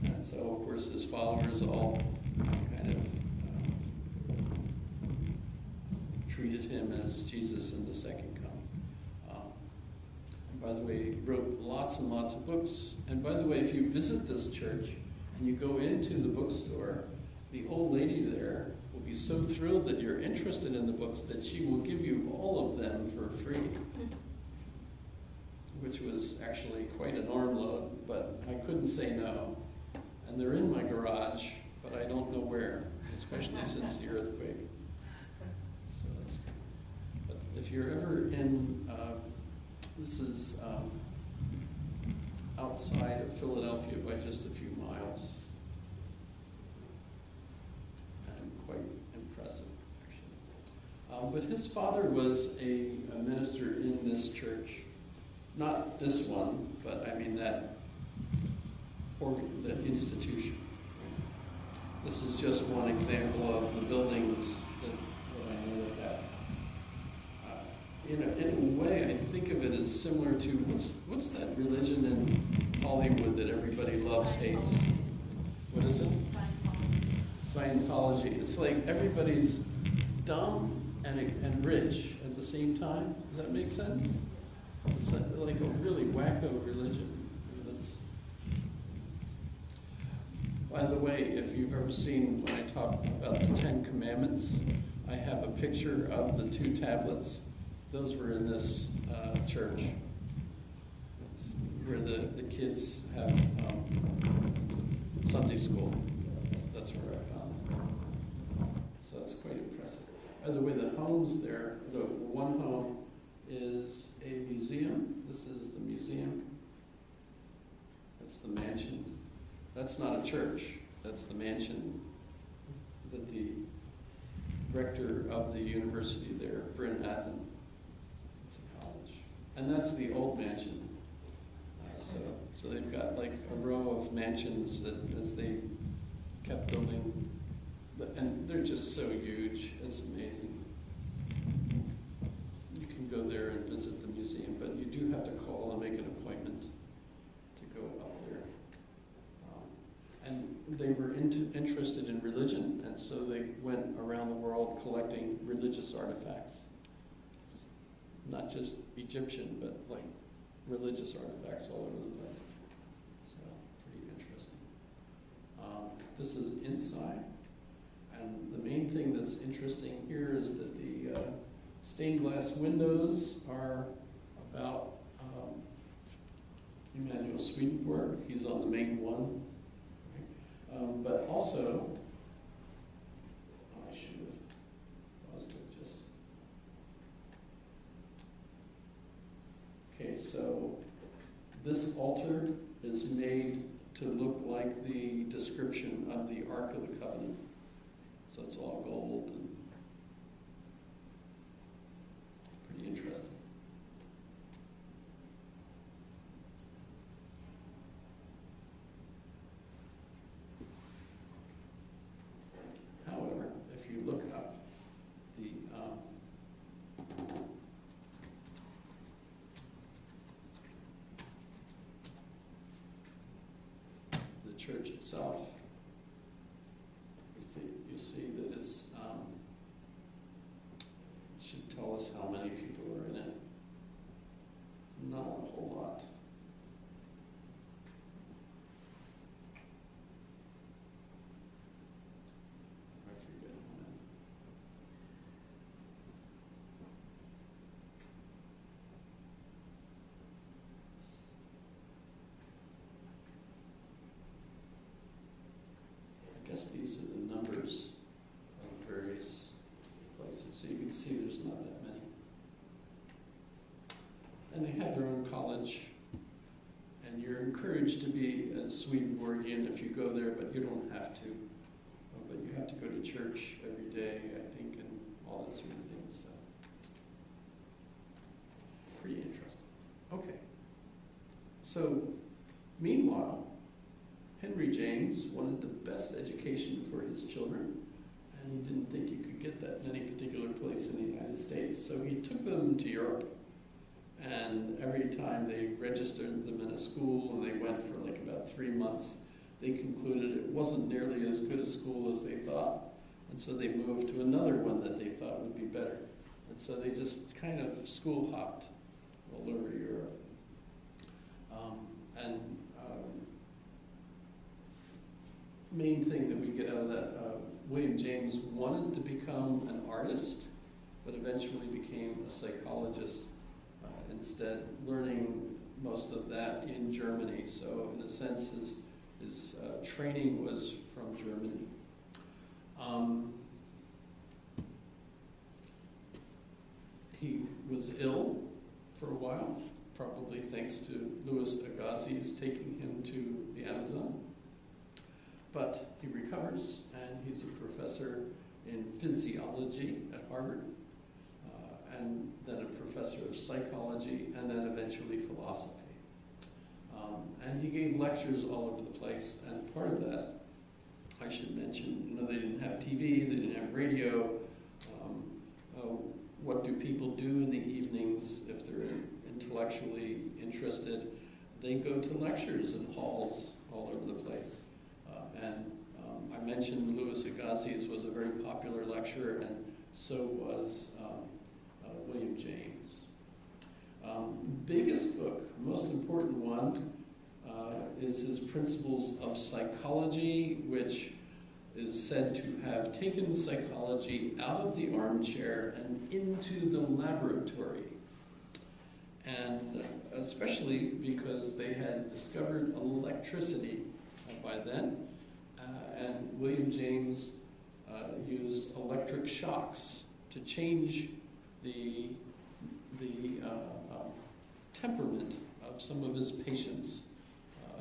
Speaker 1: And so, of course, his followers all kind of treated him as Jesus in the second coming. And by the way, he wrote lots and lots of books. And by the way, if you visit this church and you go into the bookstore, the old lady there will be so thrilled that you're interested in the books that she will give you all of them for free, which was actually quite an arm load, but I couldn't say no. And they're in my garage, but I don't know where, especially since the earthquake. So that's good. But if you're ever in, this is outside of Philadelphia by just a few miles. And quite impressive, actually. But his father was a minister in this church. Not this one, but I mean that institution. This is just one example of the buildings that I know that have. In a way, I think of it as similar to what's that religion in Hollywood that everybody loves, hates? What is it? Scientology. It's like everybody's dumb and rich at the same time. Does that make sense? It's like a really wacko religion. By the way, if you've ever seen when I talk about the 10 Commandments, I have a picture of the 2 tablets. Those were in this church. It's where the kids have Sunday school. That's where I found it. So it's quite impressive. By the way, the homes there, the one home is a museum. This is the museum. That's the mansion. That's not a church. That's the mansion that the rector of the university there, Bryn Athyn, it's a college. And that's the old mansion. So they've got like a row of mansions that as they kept building, and they're just so huge. It's amazing. You can go there and visit the museum, but you do have to call and make an appointment to go up there. And they were interested in religion, and so they went around the world collecting religious artifacts. Not just Egyptian, but like religious artifacts all over the place. So, pretty interesting. This is inside, and the main thing that's interesting here is that the stained glass windows are about Emanuel Swedenborg. He's on the main one. But also, I should have paused it just. Okay, so this altar is made to look like the description of the Ark of the Covenant. So it's all gold and pretty interesting. church itself, you see that it should tell us how many people are in it. Not a whole lot. I forget how many. I guess these are the numbers of various places, so you can see there's not that many. And they have their own college, and you're encouraged to be a Swedenborgian if you go there, but you don't have to. But you have to go to church every day, I think, and all that sort of thing. So, pretty interesting. Okay. So, meanwhile, Henry James wanted the best education for his children, and he didn't think you could get that in any particular place in the United States. So he took them to Europe. And every time they registered them in a school, and they went for like about 3 months, they concluded it wasn't nearly as good a school as they thought. And so they moved to another one that they thought would be better. And so they just kind of school hopped all over Europe. Main thing that we get out of that, William James wanted to become an artist, but eventually became a psychologist. Instead, learning most of that in Germany. So, in a sense, his training was from Germany. He was ill for a while, probably thanks to Louis Agassiz taking him to the Amazon. But he recovers, and he's a professor in physiology at Harvard. And then a professor of psychology, and then eventually philosophy. And he gave lectures all over the place, and part of that, I should mention, they didn't have TV, they didn't have radio. What do people do in the evenings if they're intellectually interested? They go to lectures in halls all over the place. I mentioned Louis Agassiz was a very popular lecturer, and so was William James. Biggest book, most important one, is his Principles of Psychology, which is said to have taken psychology out of the armchair and into the laboratory. And especially because they had discovered electricity by then, and William James used electric shocks to change the temperament of some of his patients.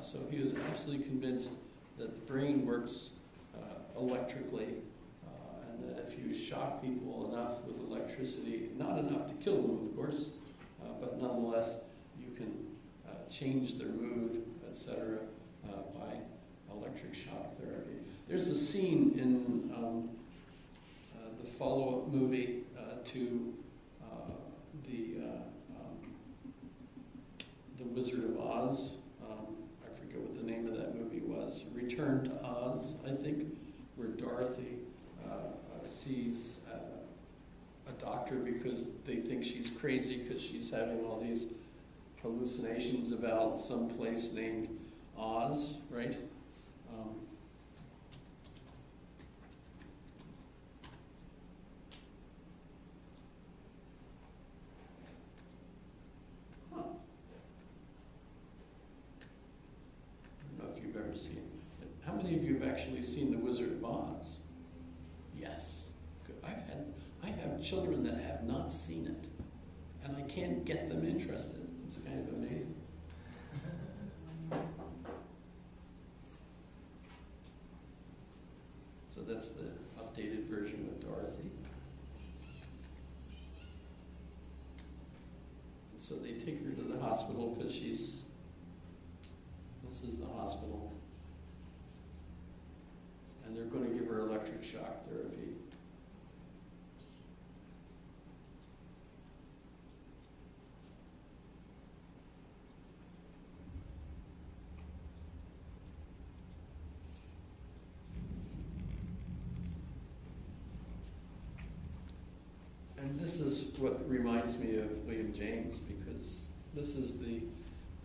Speaker 1: So he was absolutely convinced that the brain works electrically, and that if you shock people enough with electricity, not enough to kill them, of course, but nonetheless, you can change their mood, etc., by electric shock therapy. There's a scene in the follow-up movie to The Wizard of Oz. I forget what the name of that movie was. Return to Oz, I think, where Dorothy sees a doctor because they think she's crazy because she's having all these hallucinations about some place named Oz, right? How many of you have actually seen The Wizard of Oz? Yes. Good. I have children that have not seen it, and I can't get them interested. It's kind of amazing. So that's the updated version of Dorothy. And so they take her to the hospital because this is the hospital. And they're going to give her electric shock therapy. is what reminds me of William James, because this is the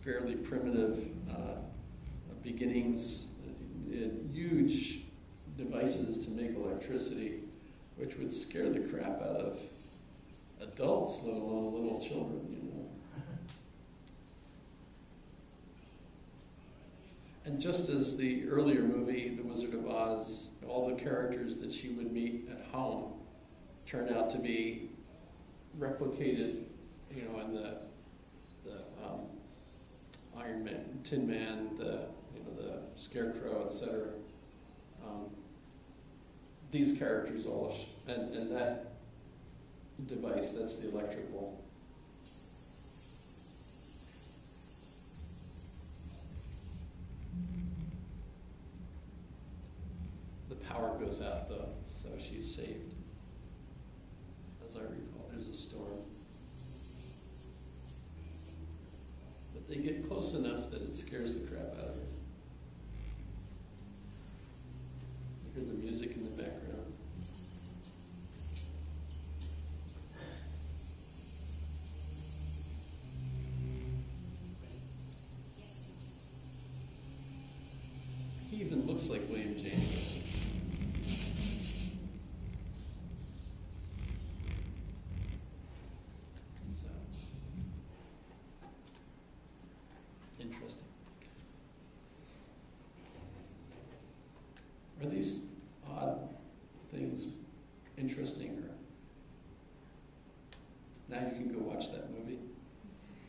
Speaker 1: fairly primitive beginnings, huge devices to make electricity, which would scare the crap out of adults, let alone little children, you know. And just as the earlier movie, The Wizard of Oz, all the characters that she would meet at home turn out to be replicated, you know, in the Iron Man, Tin Man, the Scarecrow, etc. These characters all, and that device, that's the electrical. The power goes out though, so she's saved. As I recall, there's a storm. But they get close enough that it scares the crap out of her. You hear the music in the background. He even looks like William James. So, interesting. Are these odd things interesting? Or now you can go watch that movie.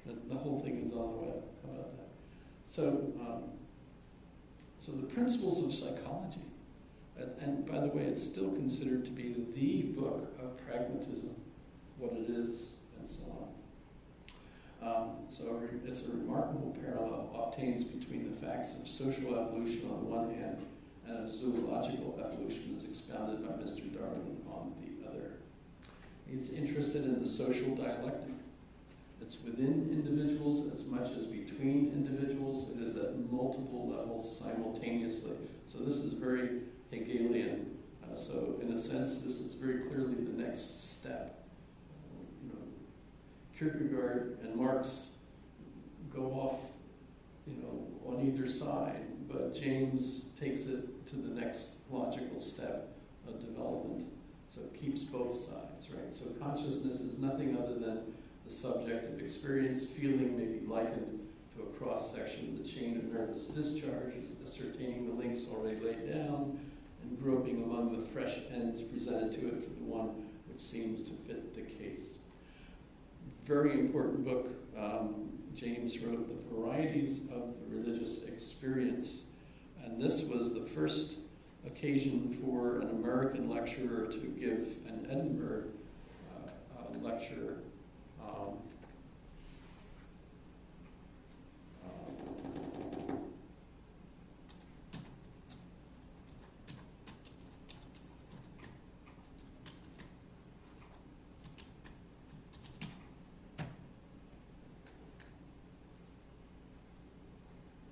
Speaker 1: The whole thing is on the web. How about that? So, so the principles of psychology, and by the way, it's still considered to be the book of pragmatism, what it is, and so on. So it's a remarkable parallel obtains between the facts of social evolution on the one hand and of zoological evolution as expounded by Mr. Darwin on the other. He's interested in the social dialectic. It's within individuals as much as between individuals. It is at multiple levels simultaneously. So this is very Hegelian. So in a sense, this is very clearly the next step. You know, Kierkegaard and Marx go off, you know, on either side, but James takes it to the next logical step of development. So it keeps both sides, right? So consciousness is nothing other than the subject of experience. Feeling may be likened to a cross-section of the chain of nervous discharge, ascertaining the links already laid down, and groping among the fresh ends presented to it for the one which seems to fit the case. Very important book. James wrote The Varieties of the Religious Experience, and this was the first occasion for an American lecturer to give an Edinburgh lecture.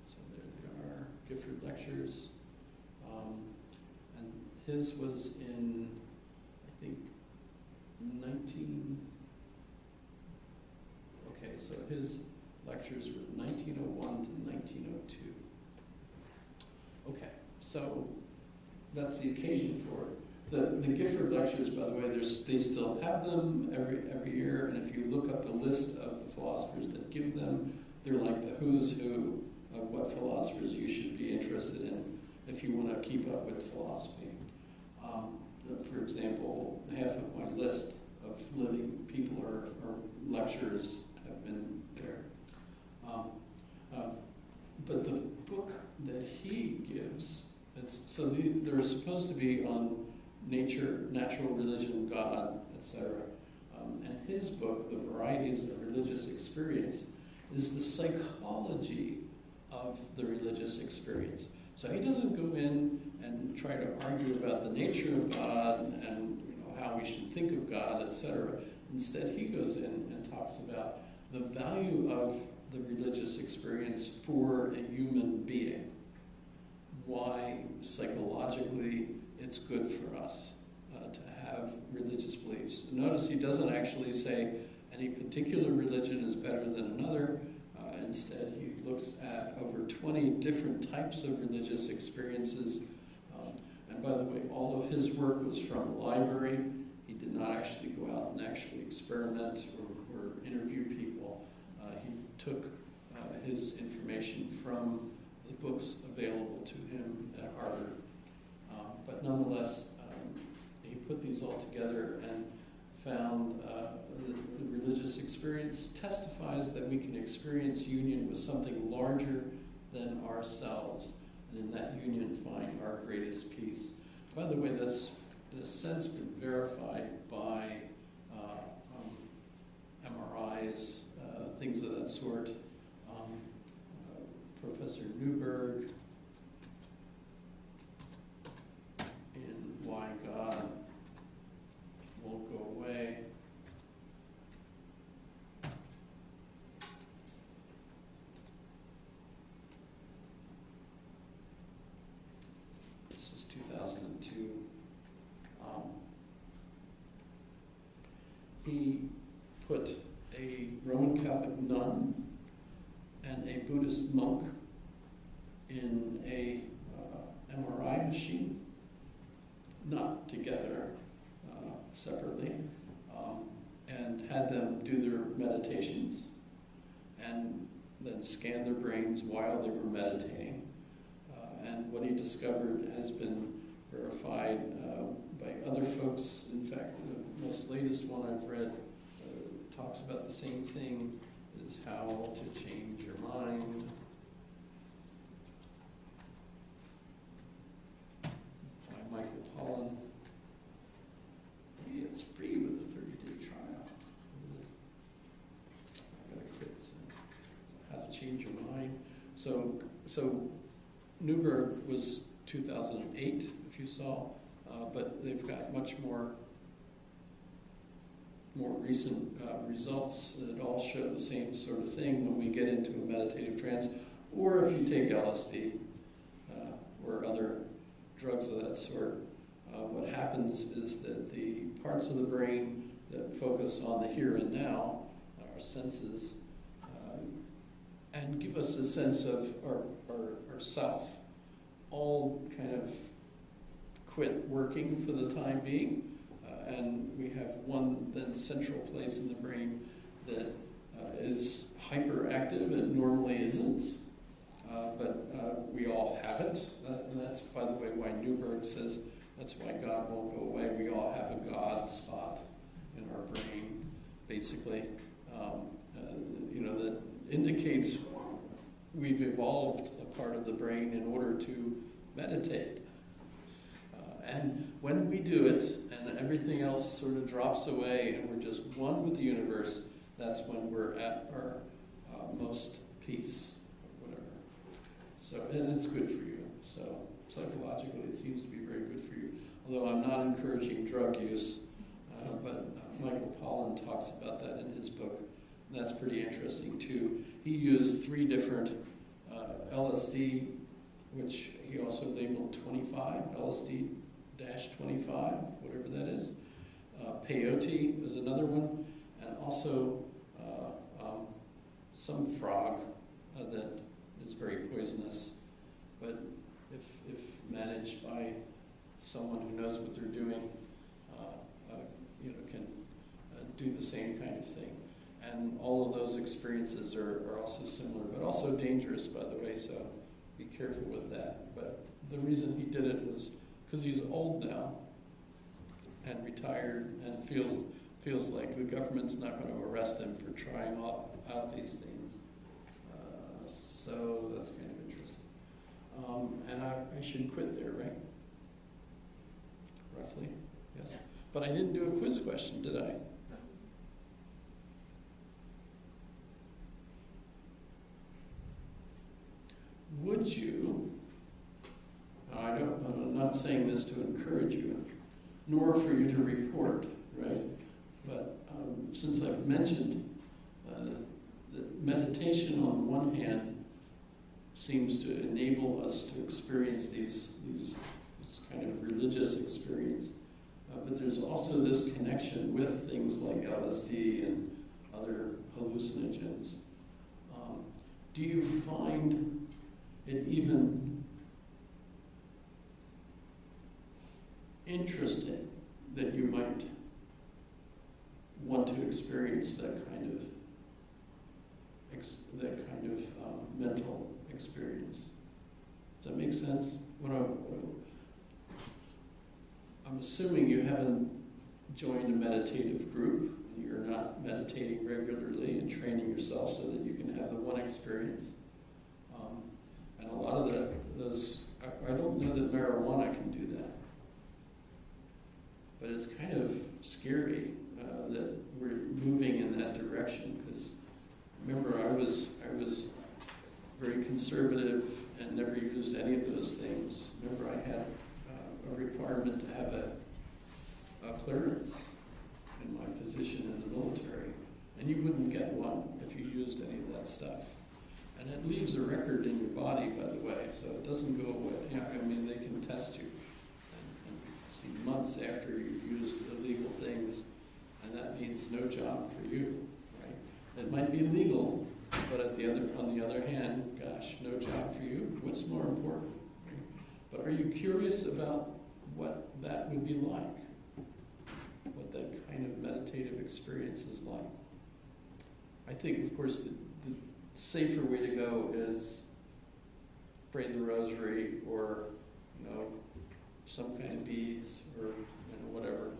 Speaker 1: So there they are, Gifford Lectures. And his was in, I think, so his lectures were 1901 to 1902. Okay, so that's the occasion for it. The Gifford Lectures, by the way, they still have them every year, and if you look up the list of the philosophers that give them, they're like the who's who of what philosophers you should be interested in if you want to keep up with philosophy. For example, half of my list of living people or lecturers have been there. But the book that he gives, they're supposed to be on nature, natural religion, God, etc. And his book, The Varieties of Religious Experience, is the psychology of the religious experience. So he doesn't go in and try to argue about the nature of God and how we should think of God, etc. Instead, he goes in and talks about the value of the religious experience for a human being, why psychologically it's good for us to have religious beliefs. Notice he doesn't actually say any particular religion is better than another. Instead, he looks at over 20 different types of religious experiences. And by the way, all of his work was from a library. He did not actually go out and actually experiment or interview people. He took his information from the books available to him at Harvard. But nonetheless, he put these all together and found the religious experience testifies that we can experience union with something larger than ourselves, and in that union find our greatest peace. By the way, that's in a sense been verified by MRIs, things of that sort. Professor Newberg in Why God Won't Go Away. This is 2002. He put a Roman Catholic nun and a Buddhist monk in a MRI machine, not together, separately, and had them do their meditations and then scan their brains while they were meditating. And what he discovered has been verified by other folks. In fact, the most latest one I've read talks about the same thing, is how to change your mind. By Michael Pollan. Maybe it's free with a 30-day trial. I gotta quit. So how to change your mind. So Newberg was 2008, if you saw, but they've got much more recent results that all show the same sort of thing when we get into a meditative trance, or if you take LSD or other drugs of that sort. What happens is that the parts of the brain that focus on the here and now, our senses, and give us a sense of our self, all kind of quit working for the time being. And we have one then central place in the brain that is hyperactive and normally isn't, but we all have it. And that's, by the way, why Newberg says that's why God won't go away. We all have a God spot in our brain, basically, that indicates we've evolved a part of the brain in order to meditate. And when we do it, and everything else sort of drops away, and we're just one with the universe, that's when we're at our most peace, or whatever. So, and it's good for you. So, psychologically, it seems to be very good for you. Although I'm not encouraging drug use, but Michael Pollan talks about that in his book, and that's pretty interesting too. He used 3 different LSD, which he also labeled 25, LSD-25, whatever that is. Peyote was another one, and also some frog that is very poisonous, but if managed by someone who knows what they're doing, can do the same kind of thing. And all of those experiences are also similar, but also dangerous, by the way, so be careful with that. But the reason he did it was because he's old now and retired and feels like the government's not going to arrest him for trying out these things. So that's kind of interesting. And I should quit there, right? Roughly, yes. But I didn't do a quiz question, did I? Would you, I'm not saying this to encourage you, nor for you to report, right? But since I've mentioned that meditation on the one hand seems to enable us to experience this kind of religious experience, But there's also this connection with things like LSD and other hallucinogens. Do you find it even interesting that you might want to experience that kind of mental experience? Does that make sense? I'm assuming you haven't joined a meditative group. You're not meditating regularly and training yourself so that you can have the one experience. And a lot of those, I don't know that marijuana can do that. But it's kind of scary that we're moving in that direction, because remember, I was very conservative and never used any of those things. Remember, I had a requirement to have a clearance in my position in the military, and you wouldn't get one if you used any of that stuff. And it leaves a record in your body, by the way, so it doesn't go away. Yeah, I mean, they can test you and see months after you've used illegal things, and that means no job for you, right? It might be legal, but on the other hand, gosh, no job for you. What's more important? Right? But are you curious about what that would be like? What that kind of meditative experience is like? I think, of course, the safer way to go is pray the rosary, or some kind of beads, or whatever.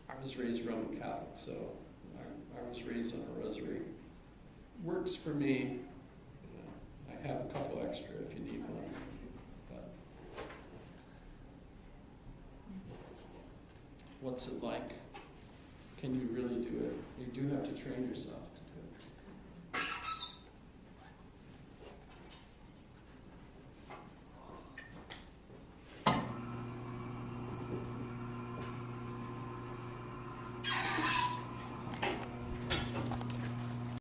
Speaker 1: I was raised Roman Catholic, so I was raised on a rosary. Works for me. I have a couple extra if you need one. But what's it like? Can you really do it? You do have to train yourself